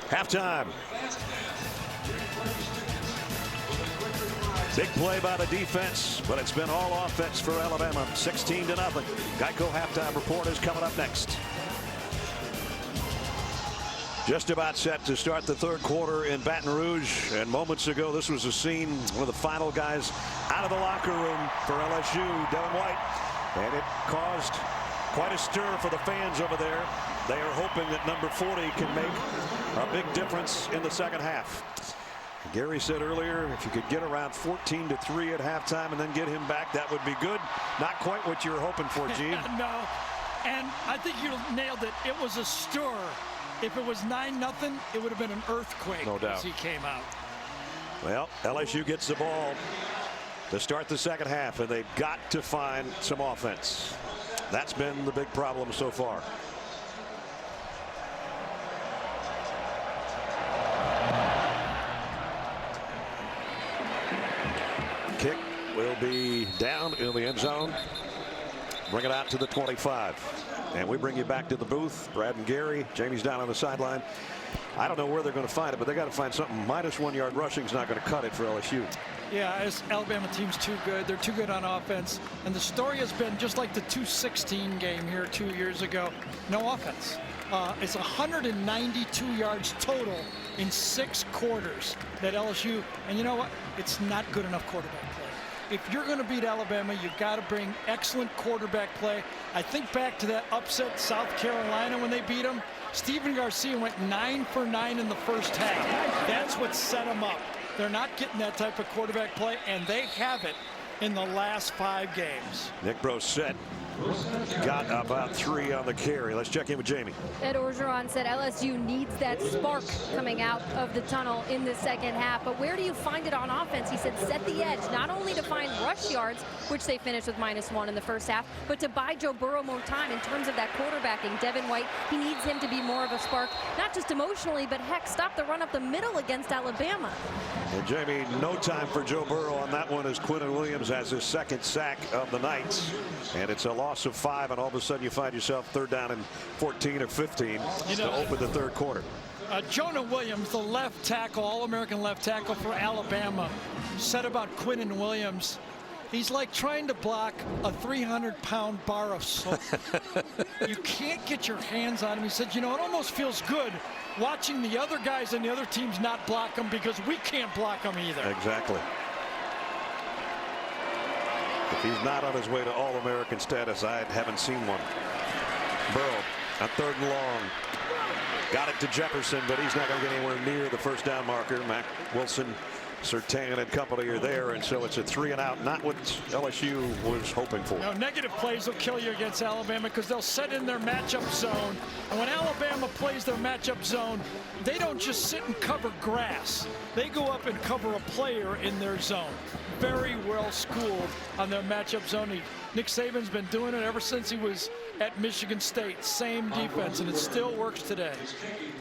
Halftime. Big play by the defense, but it's been all offense for Alabama. 16-0. Geico halftime report is coming up next. Just about set to start the 3rd quarter in Baton Rouge, and moments ago this was a scene, one of the final guys out of the locker room for LSU, Devin White, and it caused quite a stir for the fans over there. They are hoping that number 40 can make a big difference in the 2nd half. Gary said earlier, if you could get around 14-3 at halftime and then get him back, that would be good. Not quite what you were hoping for, Gene. No, and I think you nailed it. It was a stir. If it was 9-0, it would have been an earthquake. No doubt. As he came out. Well, LSU gets the ball to start the 2nd half, and they've got to find some offense. That's been the big problem so far. Kick will be down in the end zone. Bring it out to the 25. And we bring you back to the booth. Brad and Gary. Jamie's down on the sideline. I don't know where they're going to find it, but they got to find something. -1 yard rushing is not going to cut it for LSU. Yeah, this Alabama team's too good. They're too good on offense. And the story has been just like the 216 game here 2 years ago. No offense. It's 192 yards total in 6 quarters that LSU. And you know what? It's not good enough quarterback play. If you're going to beat Alabama, you've got to bring excellent quarterback play. I think back to that upset South Carolina when they beat them. Stephen Garcia went 9 for 9 in the first half. That's what set them up. They're not getting that type of quarterback play, and they have it in the last 5 games. Nick Brosette got about 3 on the carry. Let's check in with Jamie. Ed Orgeron said LSU needs that spark coming out of the tunnel in the second half. But where do you find it on offense? He said set the edge, not only to find rush yards, which they finished with -1 in the first half, but to buy Joe Burrow more time in terms of that quarterbacking. Devin White, he needs him to be more of a spark, not just emotionally, but heck, stop the run up the middle against Alabama. And Jamie, no time for Joe Burrow on that one as Quinnen Williams has his 2nd sack of the night. And it's a loss of 5, and all of a sudden you find yourself 3rd down and 14 or 15 to open the 3rd quarter. Jonah Williams, the left tackle, All-American left tackle for Alabama, said about Quinnen Williams, he's like trying to block a 300-pound bar of soap. You can't get your hands on him. He said, you know, it almost feels good watching the other guys and the other teams not block him because we can't block him either. Exactly. If he's not on his way to All-American status, I haven't seen one. Burrow on 3rd and long. Got it to Jefferson, but he's not going to get anywhere near the 1st down marker. Mac Wilson, Surtain and company are there, and so it's a 3 and out, not what LSU was hoping for. No, negative plays will kill you against Alabama because they'll set in their matchup zone. And when Alabama plays their matchup zone, they don't just sit and cover grass. They go up and cover a player in their zone. Very well schooled on their matchup zone. Nick Saban's been doing it ever since he was at Michigan State. Same defense, and it still works today.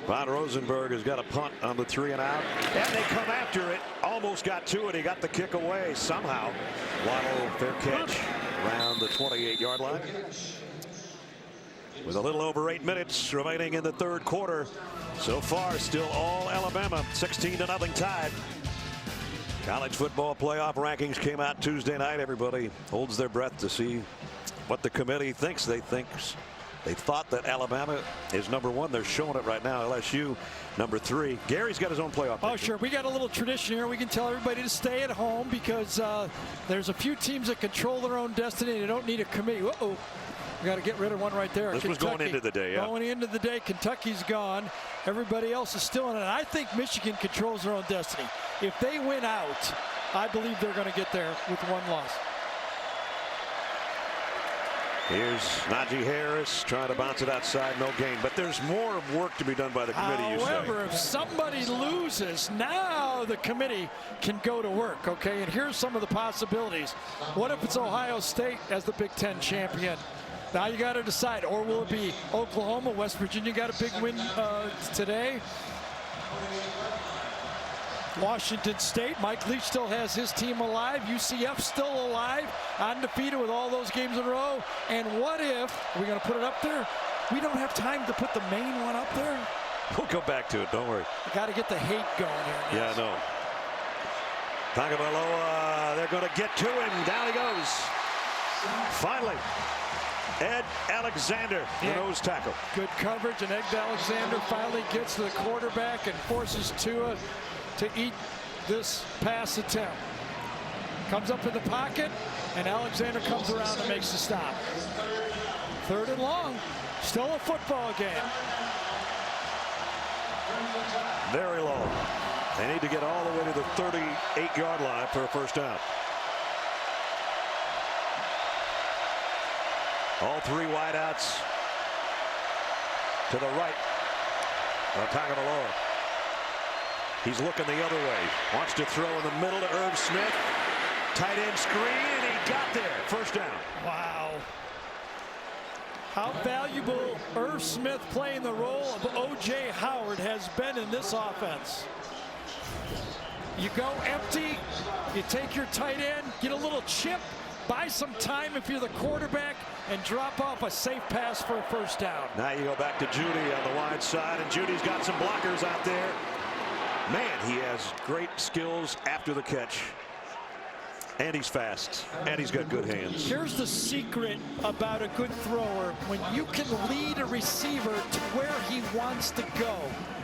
Von Rosenberg has got a punt on the 3 and out, and they come after it. Almost got to it. He got the kick away somehow. Waddle, fair catch around the 28-yard line. With a little over 8 minutes remaining in the 3rd quarter. So far, still all Alabama, 16-0 tied. College football playoff rankings came out Tuesday night. Everybody holds their breath to see what the committee thinks. They thought that Alabama is #1. They're showing it right now. LSU #3. Gary's got his own playoff. Oh, sure. We got a little tradition here. We can tell everybody to stay at home because there's a few teams that control their own destiny. They don't need a committee. Uh-oh. We got to get rid of one right there. This was going into the day, yeah. Going into the day, Kentucky's gone. Everybody else is still in it. I think Michigan controls their own destiny. If they win out, I believe they're going to get there with 1 loss. Here's Najee Harris trying to bounce it outside, no gain. But there's more work to be done by the committee, you say. However, if somebody loses, now the committee can go to work, okay? And here's some of the possibilities. What if it's Ohio State as the Big Ten champion? Now you got to decide, or will it be Oklahoma? West Virginia got a big win today. Washington State, Mike Leach still has his team alive. UCF still alive, undefeated with all those games in a row. And what if, are we going to put it up there? We don't have time to put the main one up there. We'll go back to it, don't worry. Got to get the hate going here. Yeah, I know. Taigavaloa, they're going to get to him. Down he goes. Finally. Ed Alexander, the nose tackle. Good coverage, and Ed Alexander finally gets to the quarterback and forces Tua to eat this pass attempt. Comes up in the pocket, and Alexander comes around and makes the stop. 3rd and long, still a football game. Very long. They need to get all the way to the 38-yard line for a 1st down. All 3 wideouts to the right of Taigavaloa. He's looking the other way. Wants to throw in the middle to Irv Smith. Tight end screen, and he got there. 1st down. Wow. How valuable Irv Smith playing the role of O.J. Howard has been in this offense. You go empty, you take your tight end, get a little chip, buy some time if you're the quarterback, and drop off a safe pass for a 1st down. Now you go back to Judy on the wide side, and Judy's got some blockers out there. Man, he has great skills after the catch. And he's fast, and he's got good hands. Here's the secret about a good thrower. When you can lead a receiver to where he wants to go.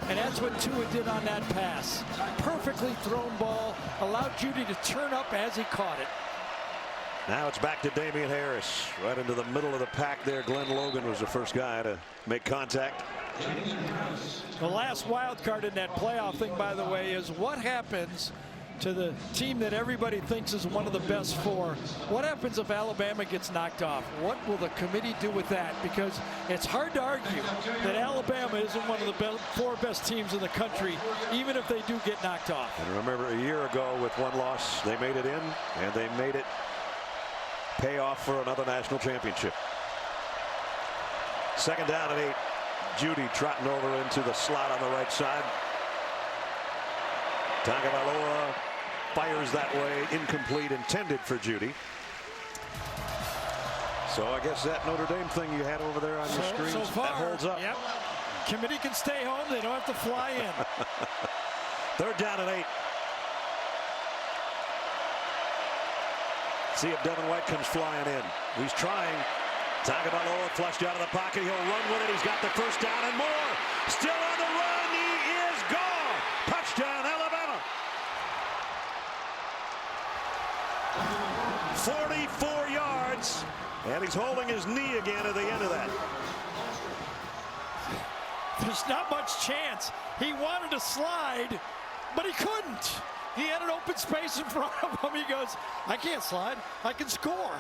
And that's what Tua did on that pass. Perfectly thrown ball, allowed Judy to turn up as he caught it. Now it's back to Damian Harris, right into the middle of the pack there. Glenn Logan was the first guy to make contact. The last wild card in that playoff thing, by the way, is what happens to the team that everybody thinks is one of the best four. What happens if Alabama gets knocked off? What will the committee do with that? Because it's hard to argue that Alabama isn't one of the four best teams in the country, even if they do get knocked off. And remember, a year ago with one loss, they made it in, and they made it pay off for another national championship. Second down and 8. Judy trotting over into the slot on the right side. Taigavaloa fires that way, incomplete, intended for Judy. So I guess that Notre Dame thing you had over there on your screen, so far, that holds up. Yep. Committee can stay home. They don't have to fly in. Third down and 8. See if Devin White comes flying in. He's trying. Taigavaloa flushed out of the pocket. He'll run with it. He's got the first down and more. Still on the run. He is gone. Touchdown, Alabama. 44 yards. And he's holding his knee again at the end of that. There's not much chance. He wanted to slide, but he couldn't. He had an open space in front of him. He goes, I can't slide. I can score.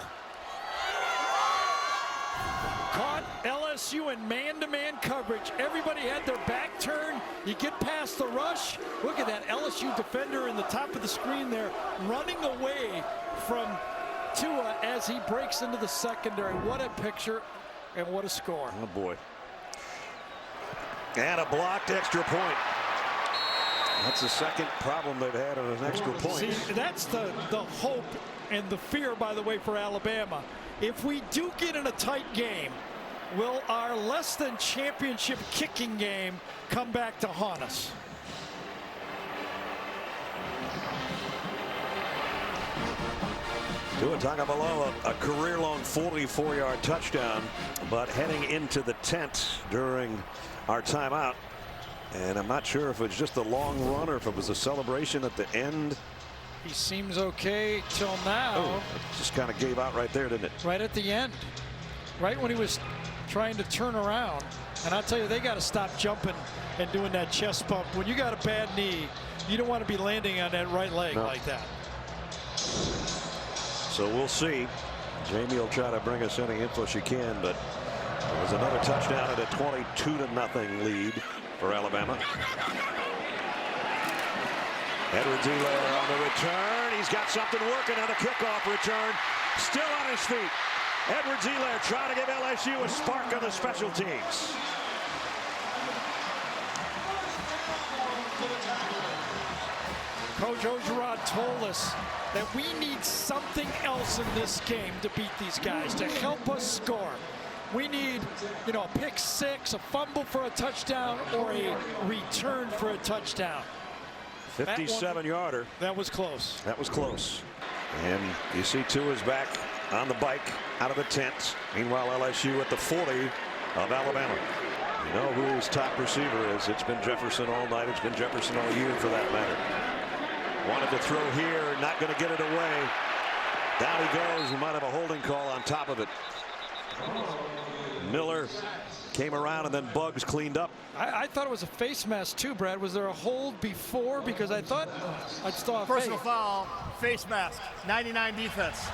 Caught LSU in man-to-man coverage. Everybody had their back turned. You get past the rush. Look at that LSU defender in the top of the screen there, running away from Tua as he breaks into the secondary. What a picture and what a score. Oh, boy. And a blocked extra point. That's the second problem they've had on an extra point. See, that's the hope and the fear, by the way, for Alabama. If we do get in a tight game, will our less than championship kicking game come back to haunt us? Tua Taigavaloa, a career-long 44-yard touchdown, but heading into the tent during our timeout. And I'm not sure if it's just a long run or if it was a celebration at the end. He seems okay till now. Oh, just kind of gave out right there, didn't it? Right at the end. Right when he was trying to turn around. And I'll tell you, they got to stop jumping and doing that chest bump. When you got a bad knee, you don't want to be landing on that right leg like that. So we'll see. Jamie will try to bring us any info she can, but it was another touchdown at a 22-0 lead for Alabama. Edwards-Helaire on the return. He's got something working on a kickoff return. Still on his feet. Edwards-Helaire trying to give LSU a spark on the special teams. Coach Ogeron told us that we need something else in this game to beat these guys, to help us score. We need, a pick six, a fumble for a touchdown, or a return for a touchdown. 57-yarder. That was close. That was close. And you see Tua's back on the bike out of the tent. Meanwhile, LSU at the 40 of Alabama. You know who his top receiver is. It's been Jefferson all night. It's been Jefferson all year, for that matter. Wanted to throw here, not going to get it away. Down he goes. We might have a holding call on top of it. Miller came around and then Buggs cleaned up. I thought it was a face mask too, Brad. Was there a hold before? Because I thought I saw personal foul, face mask, 99 defense.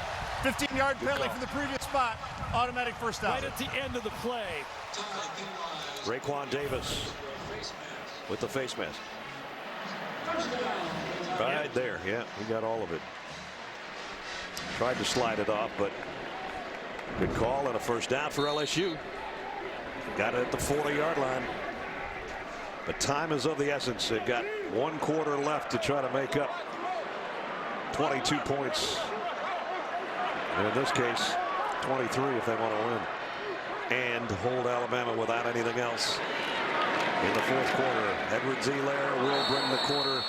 15-yard penalty from the previous spot. Automatic first down. Right at the end of the play. Raekwon Davis with the face mask. Right there. Yeah, he got all of it. Tried to slide it off, but good call and a first down for LSU. Got it at the 40-yard line. But time is of the essence. They've got 1 quarter left to try to make up 22 points. And in this case, 23 if they want to win. And hold Alabama without anything else in the fourth quarter. Edwards-Helaire will bring the quarter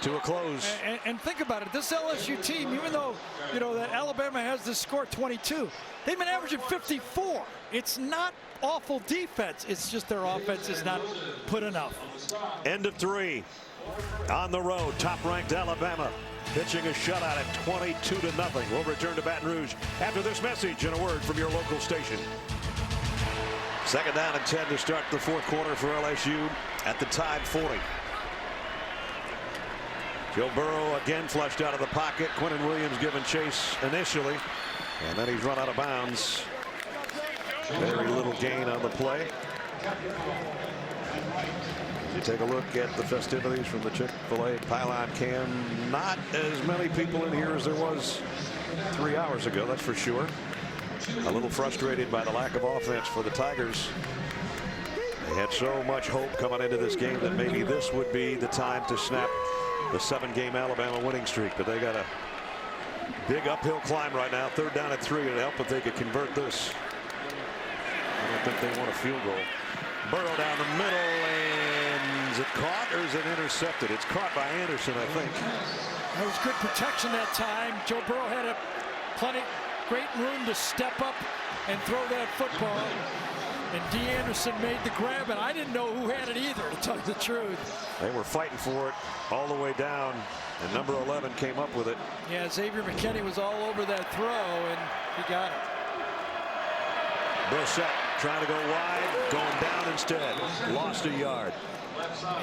to a close. And think about it. This LSU team, even though, that Alabama has this score 22, they've been averaging 54. It's not awful defense. It's just their offense is not put enough. End of 3 on the road. Top-ranked Alabama pitching a shutout at 22-0. We'll return to Baton Rouge after this message and a word from your local station. Second down and 10 to start the fourth quarter for LSU at the tied 40. Joe Burrow again flushed out of the pocket. Quinton Williams giving chase initially, and then he's run out of bounds. Very little gain on the play. You take a look at the festivities from the Chick-fil-A pylon cam. Not as many people in here as there was 3 hours ago, that's for sure. A little frustrated by the lack of offense for the Tigers. They had so much hope coming into this game that maybe this would be the time to snap the 7-game Alabama winning streak, but they got a big uphill climb right now. 3rd down and 3. It'd help if they could convert this. I don't think they want a field goal. Burrow down the middle, and is it caught or is it intercepted? It's caught by Anderson, I think. That was good protection that time. Joe Burrow had great room to step up and throw that football. And D. Anderson made the grab, and I didn't know who had it either, to tell you the truth. They were fighting for it all the way down, and number 11 came up with it. Yeah, Xavier McKinney was all over that throw, and he got it. Brissett trying to go wide, going down instead. Lost a yard.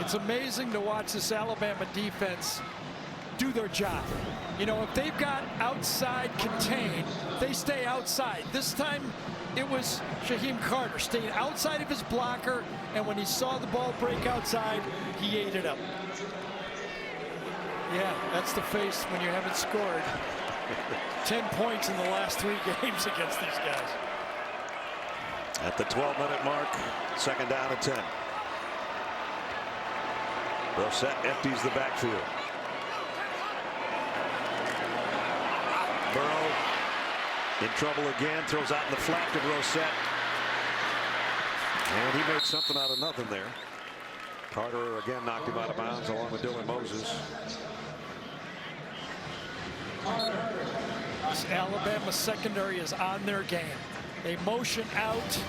It's amazing to watch this Alabama defense do their job. You know, if they've got outside contained, they stay outside. This time it was Shaheem Carter staying outside of his blocker, and when he saw the ball break outside, he ate it up. Yeah, that's the face when you haven't scored 10 points in the last 3 games against these guys. At the 12-minute mark, 2nd down and 10. Brissett empties the backfield. Burrow in trouble again, throws out in the flat to Brissett. And he made something out of nothing there. Carter again knocked him out of bounds along with Dylan Moses. This Alabama secondary is on their game. They motion out.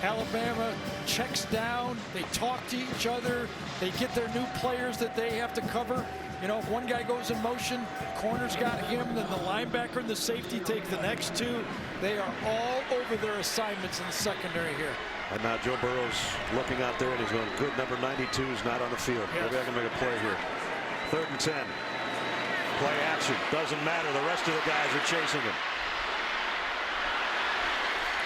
Alabama checks down. They talk to each other. They get their new players that they have to cover. You know, if one guy goes in motion, corner's got him, then the linebacker and the safety take the next 2. They are all over their assignments in the secondary here. And now Joe Burrow's looking out there and he's going, good, number 92 is not on the field. Yeah. Maybe I can make a play here. 3rd and 10. Play action. Doesn't matter. The rest of the guys are chasing him.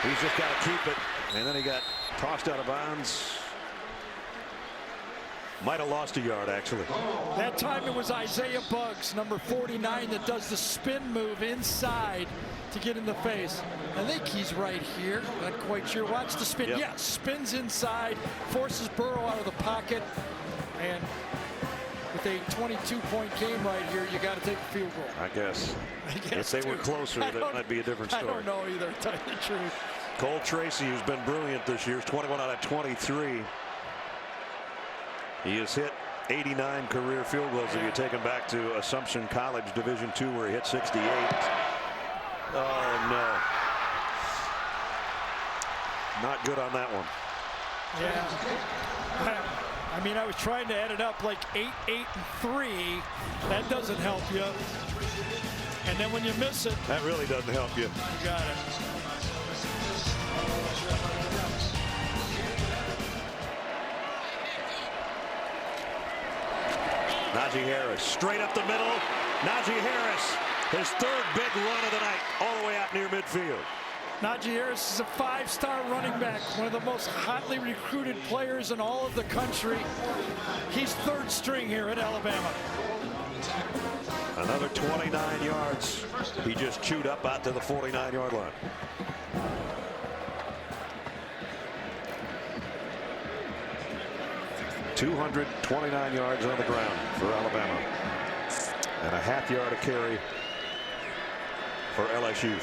He's just got to keep it. And then he got tossed out of bounds. Might have lost a yard, actually. That time it was Isaiah Buggs, number 49, that does the spin move inside to get in the face. I think he's right here. Not quite sure. Watch the spin. Yep. Yeah, spins inside, forces Burrow out of the pocket. And with a 22-point game right here, you got to take a field goal. I guess if they were closer, that might be a different story. I don't know either, to tell you the truth. Cole Tracy, who's been brilliant this year, is 21 out of 23. He has hit 89 career field goals if you take him back to Assumption College Division II, where he hit 68. Oh, no. Not good on that one. Yeah. I mean, I was trying to add it up like 8, 8, and 3. That doesn't help you. And then when you miss it, that really doesn't help you. You got it. Najee Harris straight up the middle. Najee Harris, his 3rd big run of the night, all the way out near midfield. Najee Harris is a 5-star running back, one of the most hotly recruited players in all of the country. He's 3rd string here at Alabama. Another 29 yards. He just chewed up out to the 49-yard line. .229 yards on the ground for Alabama, and a half yard a carry for LSU.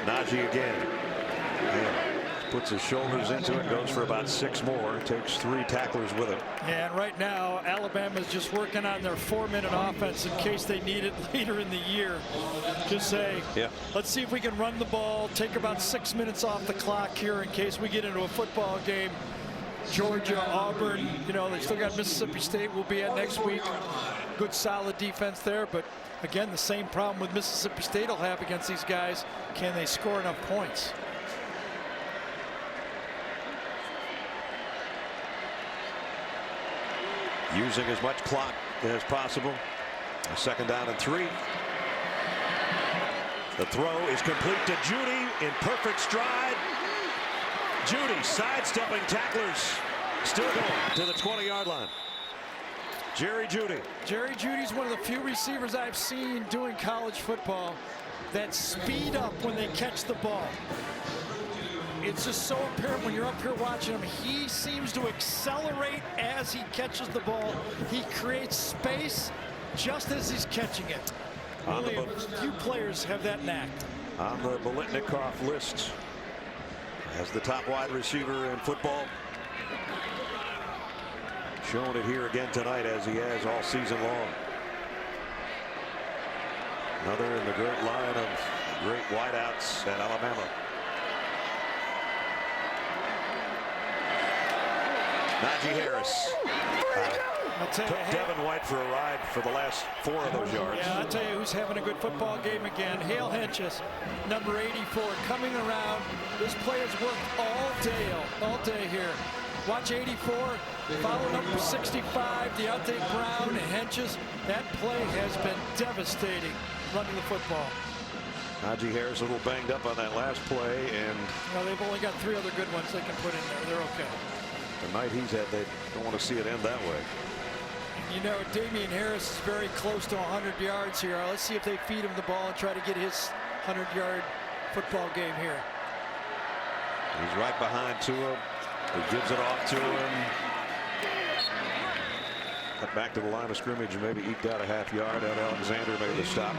Najee again. Puts his shoulders into it, goes for about 6 more, takes 3 tacklers with him. And right now, Alabama's just working on their 4-minute offense in case they need it later in the year. Just say, let's see if we can run the ball, take about 6 minutes off the clock here in case we get into a football game. Georgia, Auburn, you know, they still got Mississippi State we'll be at next week. Good, solid defense there, but again, the same problem with Mississippi State will have against these guys. Can they score enough points? using as much clock as possible. A 2nd down and 3. The throw is complete to Judy in perfect stride. Judy sidestepping tacklers. Still going to the 20-yard line. Jerry Judy. Jerry Judy's one of the few receivers I've seen doing college football that speed up when they catch the ball. It's just so apparent when you're up here watching him. He seems to accelerate as he catches the ball. He creates space just as he's catching it. Only a few players have that knack. On the Biletnikoff list as the top wide receiver in football. Showing it here again tonight, as he has all season long. Another in the great line of great wideouts at Alabama. Najee Harris took Devin White for a ride for the last 4 of those yards. Yeah, I'll tell you who's having a good football game again. Hale Henches, number 84, coming around. This player's worked all day here. Watch 84, follow number 65, Deontay Brown, and Henches. That play has been devastating running the football. Najee Harris a little banged up on that last play, and they've only got 3 other good ones they can put in there. They're okay. The night he's had, they don't want to see it end that way. You know, Damian Harris is very close to 100 yards here. Let's see if they feed him the ball and try to get his 100-yard football game here. He's right behind Tua. He gives it off to him. Cut back to the line of scrimmage and maybe eked out a half yard. Ed Alexander made the stop.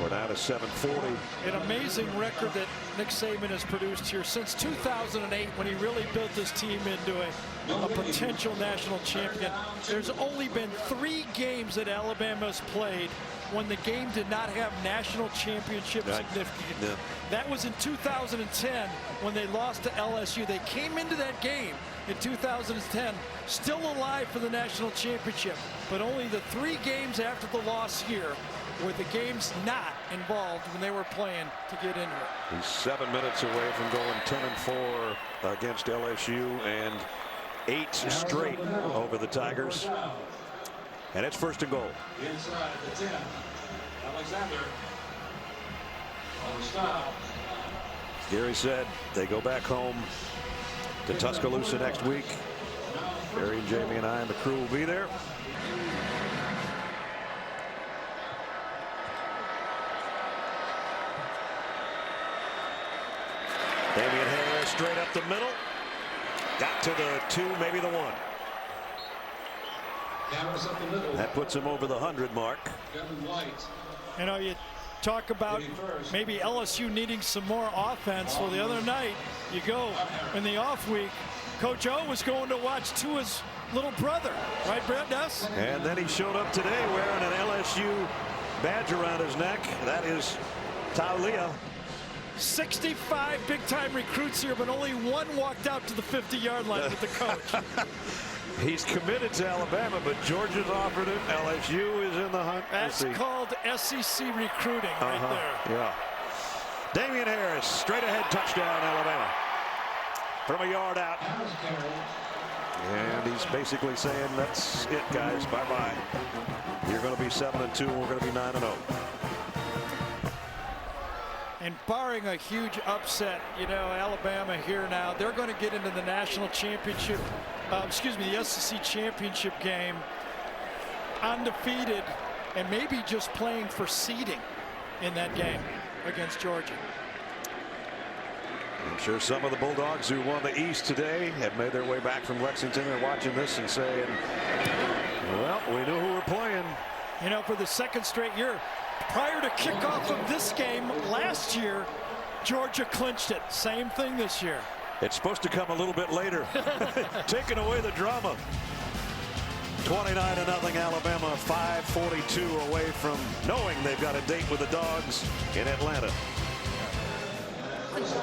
We're down to 7:40. An amazing record that Nick Saban has produced here since 2008, when he really built this team into a potential national champion. There's only been 3 games that Alabama's played when the game did not have national championship significance. Yeah. That was in 2010 when they lost to LSU. They came into that game in 2010 still alive for the national championship, but only the 3 games after the loss here were the games not involved when they were playing to get into it. He's 7 minutes away from going 10-4 against LSU and 8 straight over the Tigers. And it's 1st and goal. Inside the 10. Alexander on the stop. Gary said they go back home to Tuscaloosa next week. Gary and Jamie and I and the crew will be there. Damian Harris straight up the middle. Got to the 2, maybe the 1. That puts him over the 100 mark. You know, you talk about maybe LSU needing some more offense. Well, the other night, you go in the off week, Coach O was going to watch Tua's little brother, right, Brett Ness? And then he showed up today wearing an LSU badge around his neck. That is Taulia. 65 big-time recruits here, but only 1 walked out to the 50-yard line with the coach. He's committed to Alabama, but Georgia's offered it. LSU is in the hunt. That's called SEC recruiting right there. Yeah. Damian Harris, straight ahead touchdown, Alabama. From a yard out. And he's basically saying, that's it, guys. Bye-bye. You're going to be 7-2. We're going to be 9-0. And barring a huge upset, you know, Alabama here now, they're going to get into the national championship, the SEC championship game undefeated and maybe just playing for seeding in that game against Georgia. I'm sure some of the Bulldogs who won the East today have made their way back from Lexington. They're watching this and saying, well, we knew who we're playing. You know, for the 2nd straight year, prior to kickoff of this game last year, Georgia clinched it. Same thing this year. It's supposed to come a little bit later. Taking away the drama. 29-0 Alabama, 5:42 away from knowing they've got a date with the Dogs in Atlanta.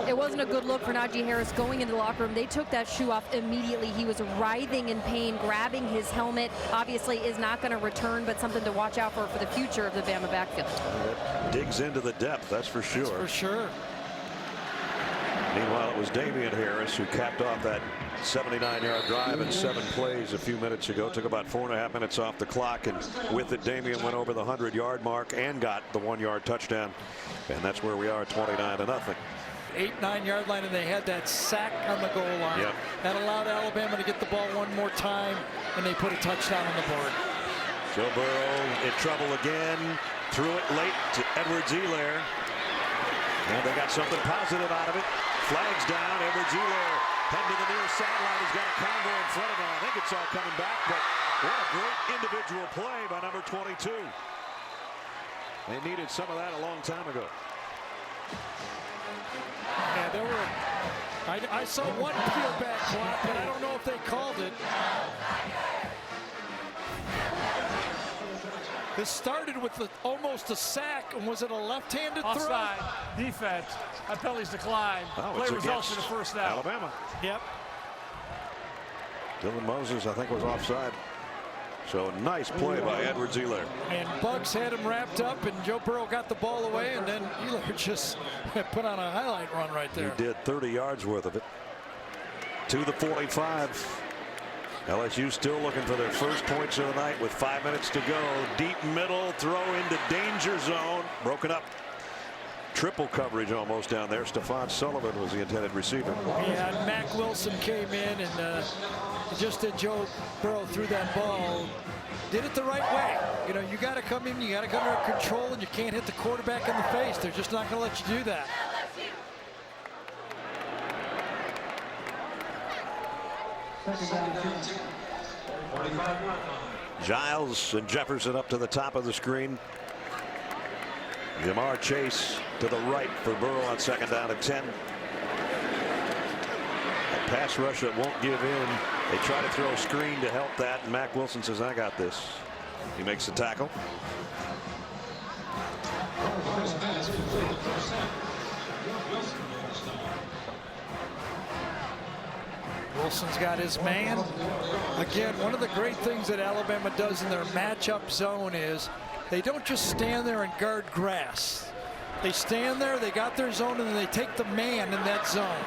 It wasn't a good look for Najee Harris going into the locker room. They took that shoe off immediately. He was writhing in pain, grabbing his helmet. Obviously is not going to return, but something to watch out for the future of the Bama backfield. It digs into the depth, that's for sure. That's for sure. Meanwhile, it was Damian Harris who capped off that 79-yard drive in 7 plays a few minutes ago. Took about 4.5 minutes off the clock, and with it, Damian went over the 100-yard mark and got the 1-yard touchdown. And that's where we are, 29-0. 8-9 yard line, and they had that sack on the goal line. Yep. That allowed Alabama to get the ball one more time, and they put a touchdown on the board. Joe Burrow in trouble again. Threw it late to Edwards-Helaire. And they got something positive out of it. Flags down. Edwards-Helaire heading to the near sideline. He's got a convoy in front of him. I think it's all coming back, but what a great individual play by number 22. They needed some of that a long time ago. Yeah, there were. I saw one peel back block, but I don't know if they called it. This started with almost a sack, and was it a left-handed throw? Offside, defense, that penalty's declined. Play results in the first down. Alabama. Yep. Dylan Moses, I think, was offside. So nice play by Edwards-Helaire. And Bugs had him wrapped up, and Joe Burrow got the ball away, and then Helaire just put on a highlight run right there. He did 30 yards worth of it. To the 45. LSU still looking for their first points of the night with 5 minutes to go. Deep middle, throw into danger zone. Broken up. Triple coverage almost down there. Stephon Sullivan was the intended receiver. Yeah, and Mac Wilson came in and just did Joe Burrow threw that ball. Did it the right way. You know, you got to come in, you got to come under control, and you can't hit the quarterback in the face. They're just not going to let you do that. Giles and Jefferson up to the top of the screen. Jamar Chase to the right for Burrow on 2nd down and 10. A pass rush that won't give in. They try to throw a screen to help that, and Mac Wilson says, I got this. He makes the tackle. Wilson's got his man. Again, one of the great things that Alabama does in their matchup zone is they don't just stand there and guard grass. They stand there, they got their zone, and then they take the man in that zone.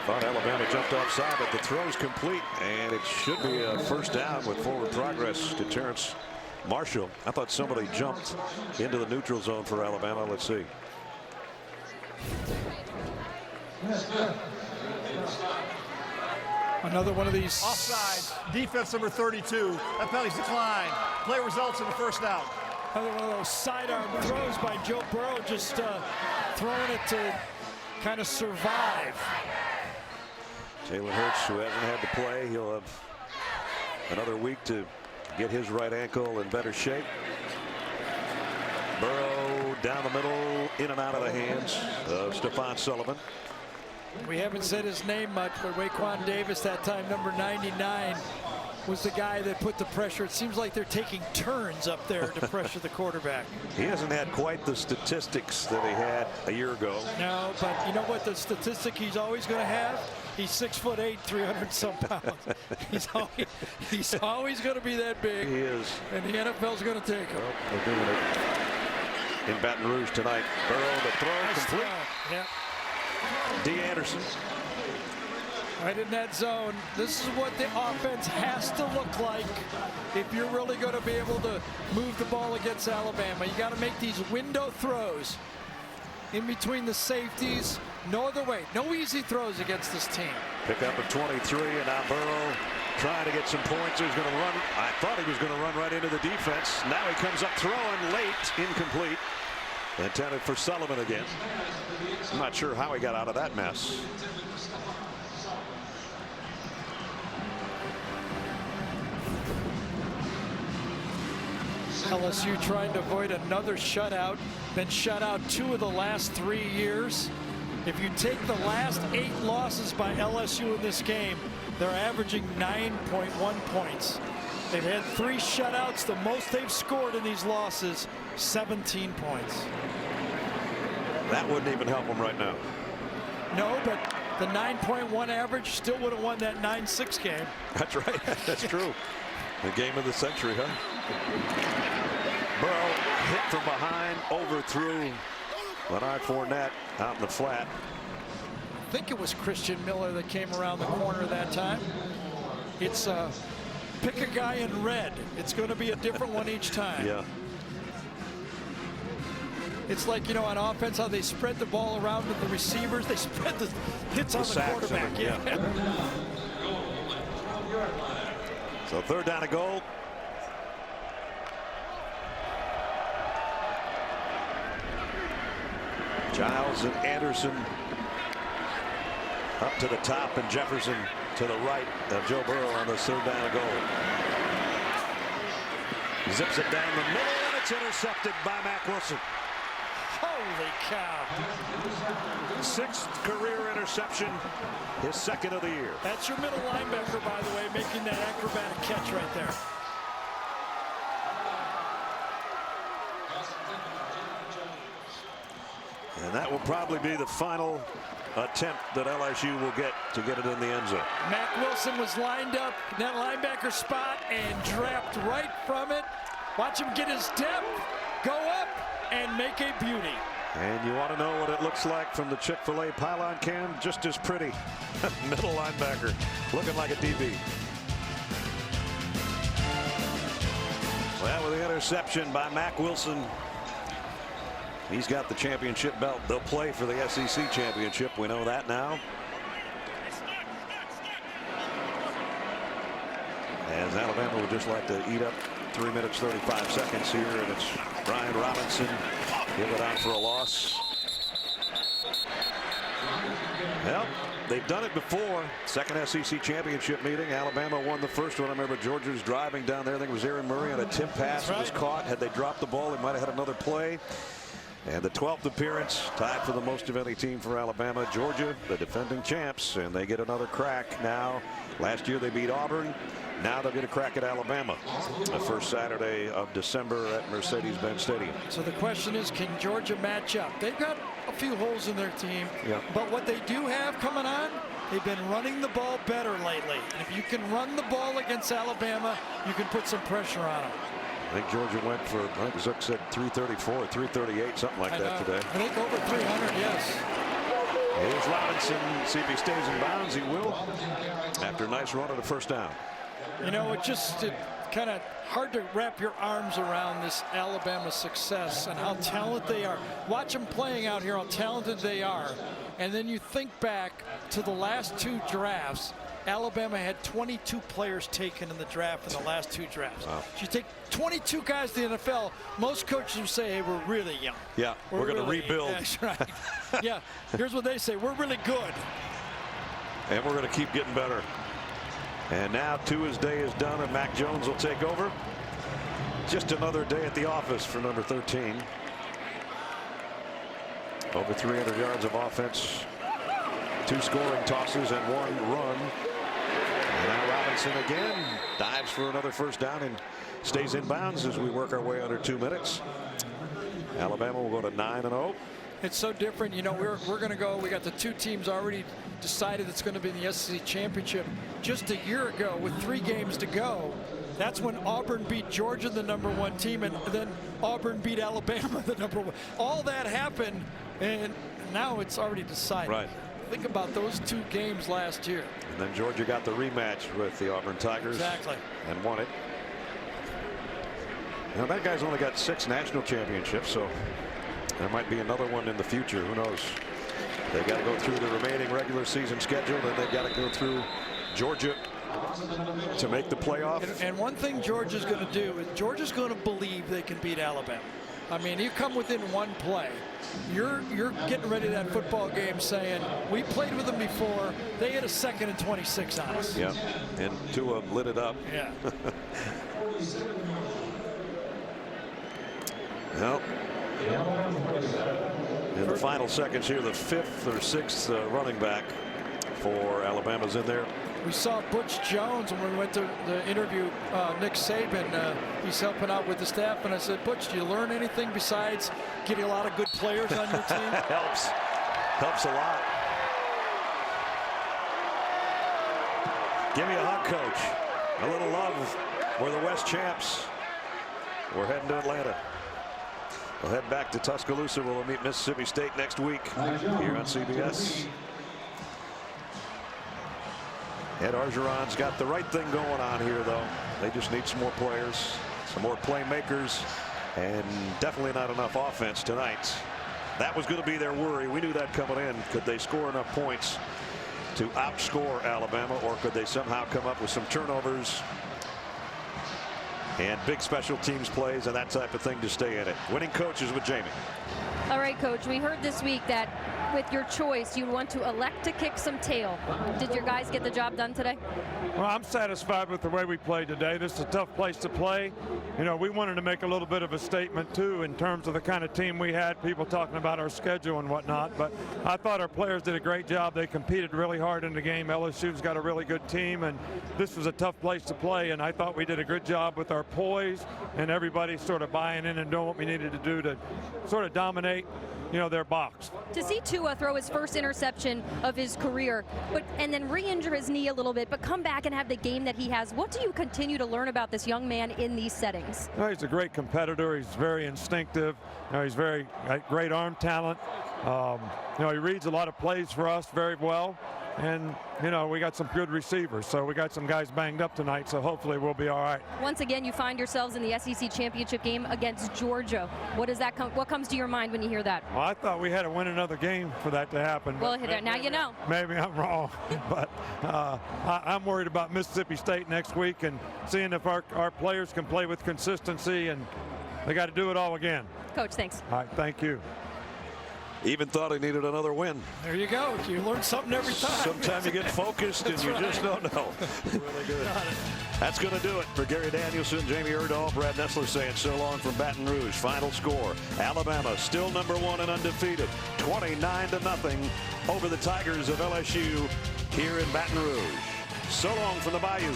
Thought Alabama jumped offside, but the throw's complete, and it should be a first down with forward progress to Terrence Marshall. I thought somebody jumped into the neutral zone for Alabama. Let's see. Another one of these. Offside, defense number 32. That penalty's declined. Play results in the first down. Another one of those sidearm throws by Joe Burrow, just throwing it to kind of survive. Jalen Hurts, who hasn't had to play, he'll have another week to get his right ankle in better shape. Burrow down the middle, in and out of the hands of Stephon Sullivan. We haven't said his name much, but Raekwon Davis, that time number 99, was the guy that put the pressure. It seems like they're taking turns up there to pressure the quarterback. He hasn't had quite the statistics that he had a year ago. No, but you know what the statistic he's always going to have? He's 6'8", 300-some pounds. He's always going to be that big. He is. And the NFL's going to take him. Well, they're doing it in Baton Rouge tonight. Burrow, the throw complete. Yeah. D. Anderson. Right in that zone. This is what the offense has to look like if you're really going to be able to move the ball against Alabama. You got to make these window throws in between the safeties. No other way. No easy throws against this team. Pick up at 23, and now Burrow trying to get some points. He's going to run. I thought he was going to run right into the defense. Now he comes up throwing late, incomplete. Intended for Sullivan again. I'm not sure how he got out of that mess. LSU trying to avoid another shutout. Been shut out 2 of the last 3 years. If you take the last 8 losses by LSU in this game, they're averaging 9.1 points. They've had 3 shutouts. The most they've scored in these losses, 17 points. That wouldn't even help them right now. No, but the 9.1 average still would have won that 9-6 game. That's right. That's true. The game of the century, huh? Burrow hit from behind, overthrew Leonard Fournette out in the flat. think it was Christian Miller that came around the corner that time. It's pick a guy in red. It's going to be a different one each time. Yeah. It's like, you know, on offense, how they spread the ball around to the receivers. They spread the hits on the quarterback. Yeah. So 3rd down and goal. Giles and Anderson up to the top, and Jefferson to the right of Joe Burrow on the 3rd down and goal. Zips it down the middle, and it's intercepted by Mack Wilson. Holy cow. 6th career interception, his 2nd of the year. That's your middle linebacker, by the way, making that acrobatic catch right there. And that will probably be the final attempt that LSU will get to get it in the end zone. Mack Wilson was lined up in that linebacker spot and dropped right from it. Watch him get his depth, go up, and make a beauty. And you want to know what it looks like from the Chick-fil-A pylon cam? Just as pretty. Middle linebacker looking like a DB. Well, with the interception by Mack Wilson, he's got the championship belt. They'll play for the SEC championship. We know that now. As Alabama would just like to eat up 3 minutes 35 seconds here, and it's Brian Robinson. Give it out for a loss. Well, they've done it before. 2nd SEC championship meeting. Alabama won the 1st one. I remember Georgia's driving down there. I think it was Aaron Murray on a tip pass. It was caught. Had they dropped the ball, they might have had another play. And the 12th appearance, tied for the most of any team for Alabama. Georgia, the defending champs, and they get another crack now. Last year they beat Auburn. Now they'll get a crack at Alabama the 1st Saturday of December at Mercedes-Benz Stadium. So the question is, can Georgia match up? They've got a few holes in their team, but what they do have coming on, they've been running the ball better lately. And if you can run the ball against Alabama, you can put some pressure on them. I think Georgia went for, I think Zook said 334, 338, something like that today. I think over 300, yes. Here's Robinson. See if he stays in bounds. He will. After a nice run at a 1st down. You know, it's just kind of hard to wrap your arms around this Alabama success and how talented they are. Watch them playing out here, how talented they are. And then you think back to the last 2 drafts. Alabama had 22 players taken in the draft in the last 2 drafts. Wow. If you take 22 guys to the NFL, most coaches would say, hey, we're really young. Yeah, we're going to rebuild. That's right. Yeah, here's what they say. We're really good. And we're going to keep getting better. And now Tua's day is done, and Mac Jones will take over. Just another day at the office for number 13. Over 300 yards of offense. 2 scoring tosses and 1 run. And now Robinson again dives for another 1st down and stays in bounds as we work our way under 2 minutes. Alabama will go to 9-0. It's so different. You know, we're going to go. We got the 2 teams already decided it's going to be in the SEC championship. Just a year ago, with 3 games to go, that's when Auburn beat Georgia, the #1 team, and then Auburn beat Alabama, the #1. All that happened, and now it's already decided. Right. Think about those 2 games last year. And then Georgia got the rematch with the Auburn Tigers. Exactly. And won it. Now that guy's only got 6 national championships, so there might be another one in the future. Who knows? They've got to go through the remaining regular season schedule, and they've got to go through Georgia to make the playoff. And one thing Georgia's going to do is Georgia's going to believe they can beat Alabama. I mean, you come within 1 play. You're getting ready to that football game saying, we played with them before. They had a 2nd and 26 on us. Yeah, and Tua lit it up. Yeah. Well, in the final seconds here, the 5th or 6th running back for Alabama's in there. We saw Butch Jones when we went to the interview Nick Saban. He's helping out with the staff, and I said, Butch, do you learn anything besides getting a lot of good players on your team? Helps a lot. Give me a hug, coach. A little love. We're the West champs. We're heading to Atlanta. We'll head back to Tuscaloosa. We'll meet Mississippi State next week here on CBS. Ed Orgeron's got the right thing going on here, though. They just need some more players, some more playmakers, and definitely not enough offense tonight. That was going to be their worry. We knew that coming in. Could they score enough points to outscore Alabama, or could they somehow come up with some turnovers and big special teams plays and that type of thing to stay in it? Winning coaches with Jamie. All right, Coach, we heard this week that with your choice, you want to elect to kick some tail. Did your guys get the job done today? Well, I'm satisfied with the way we played today. This is a tough place to play. You know, we wanted to make a little bit of a statement, too, in terms of the kind of team we had, people talking about our schedule and whatnot. But I thought our players did a great job. They competed really hard in the game. LSU's got a really good team, and this was a tough place to play. And I thought we did a good job with our poise and everybody sort of buying in and doing what we needed to do to sort of dominate, you know, their box. To see Tua throw his first interception of his career, and then re-injure his knee a little bit, but come back and have the game that he has, what do you continue to learn about this young man in these settings? Well, he's a great competitor. He's very instinctive. You know, he's very great arm talent. You know, he reads a lot of plays for us very well. And, you know, we got some good receivers. So we got some guys banged up tonight, so hopefully we'll be all right. Once again, you find yourselves in the SEC championship game against Georgia. What comes to your mind when you hear that? Well, I thought we had to win another game for that to happen. Well, now you know. Maybe I'm wrong. But I'm worried about Mississippi State next week and seeing if our players can play with consistency, and they got to do it all again. Coach, thanks. All right, thank you. Even thought he needed another win. There you go. You learn something every time. Sometimes you get focused and you just don't know. Really good. That's going to do it for Gary Danielson, Jamie Erdahl, Brad Nessler saying so long from Baton Rouge. Final score: Alabama still #1 and undefeated, 29-0 over the Tigers of LSU here in Baton Rouge. So long from the Bayou.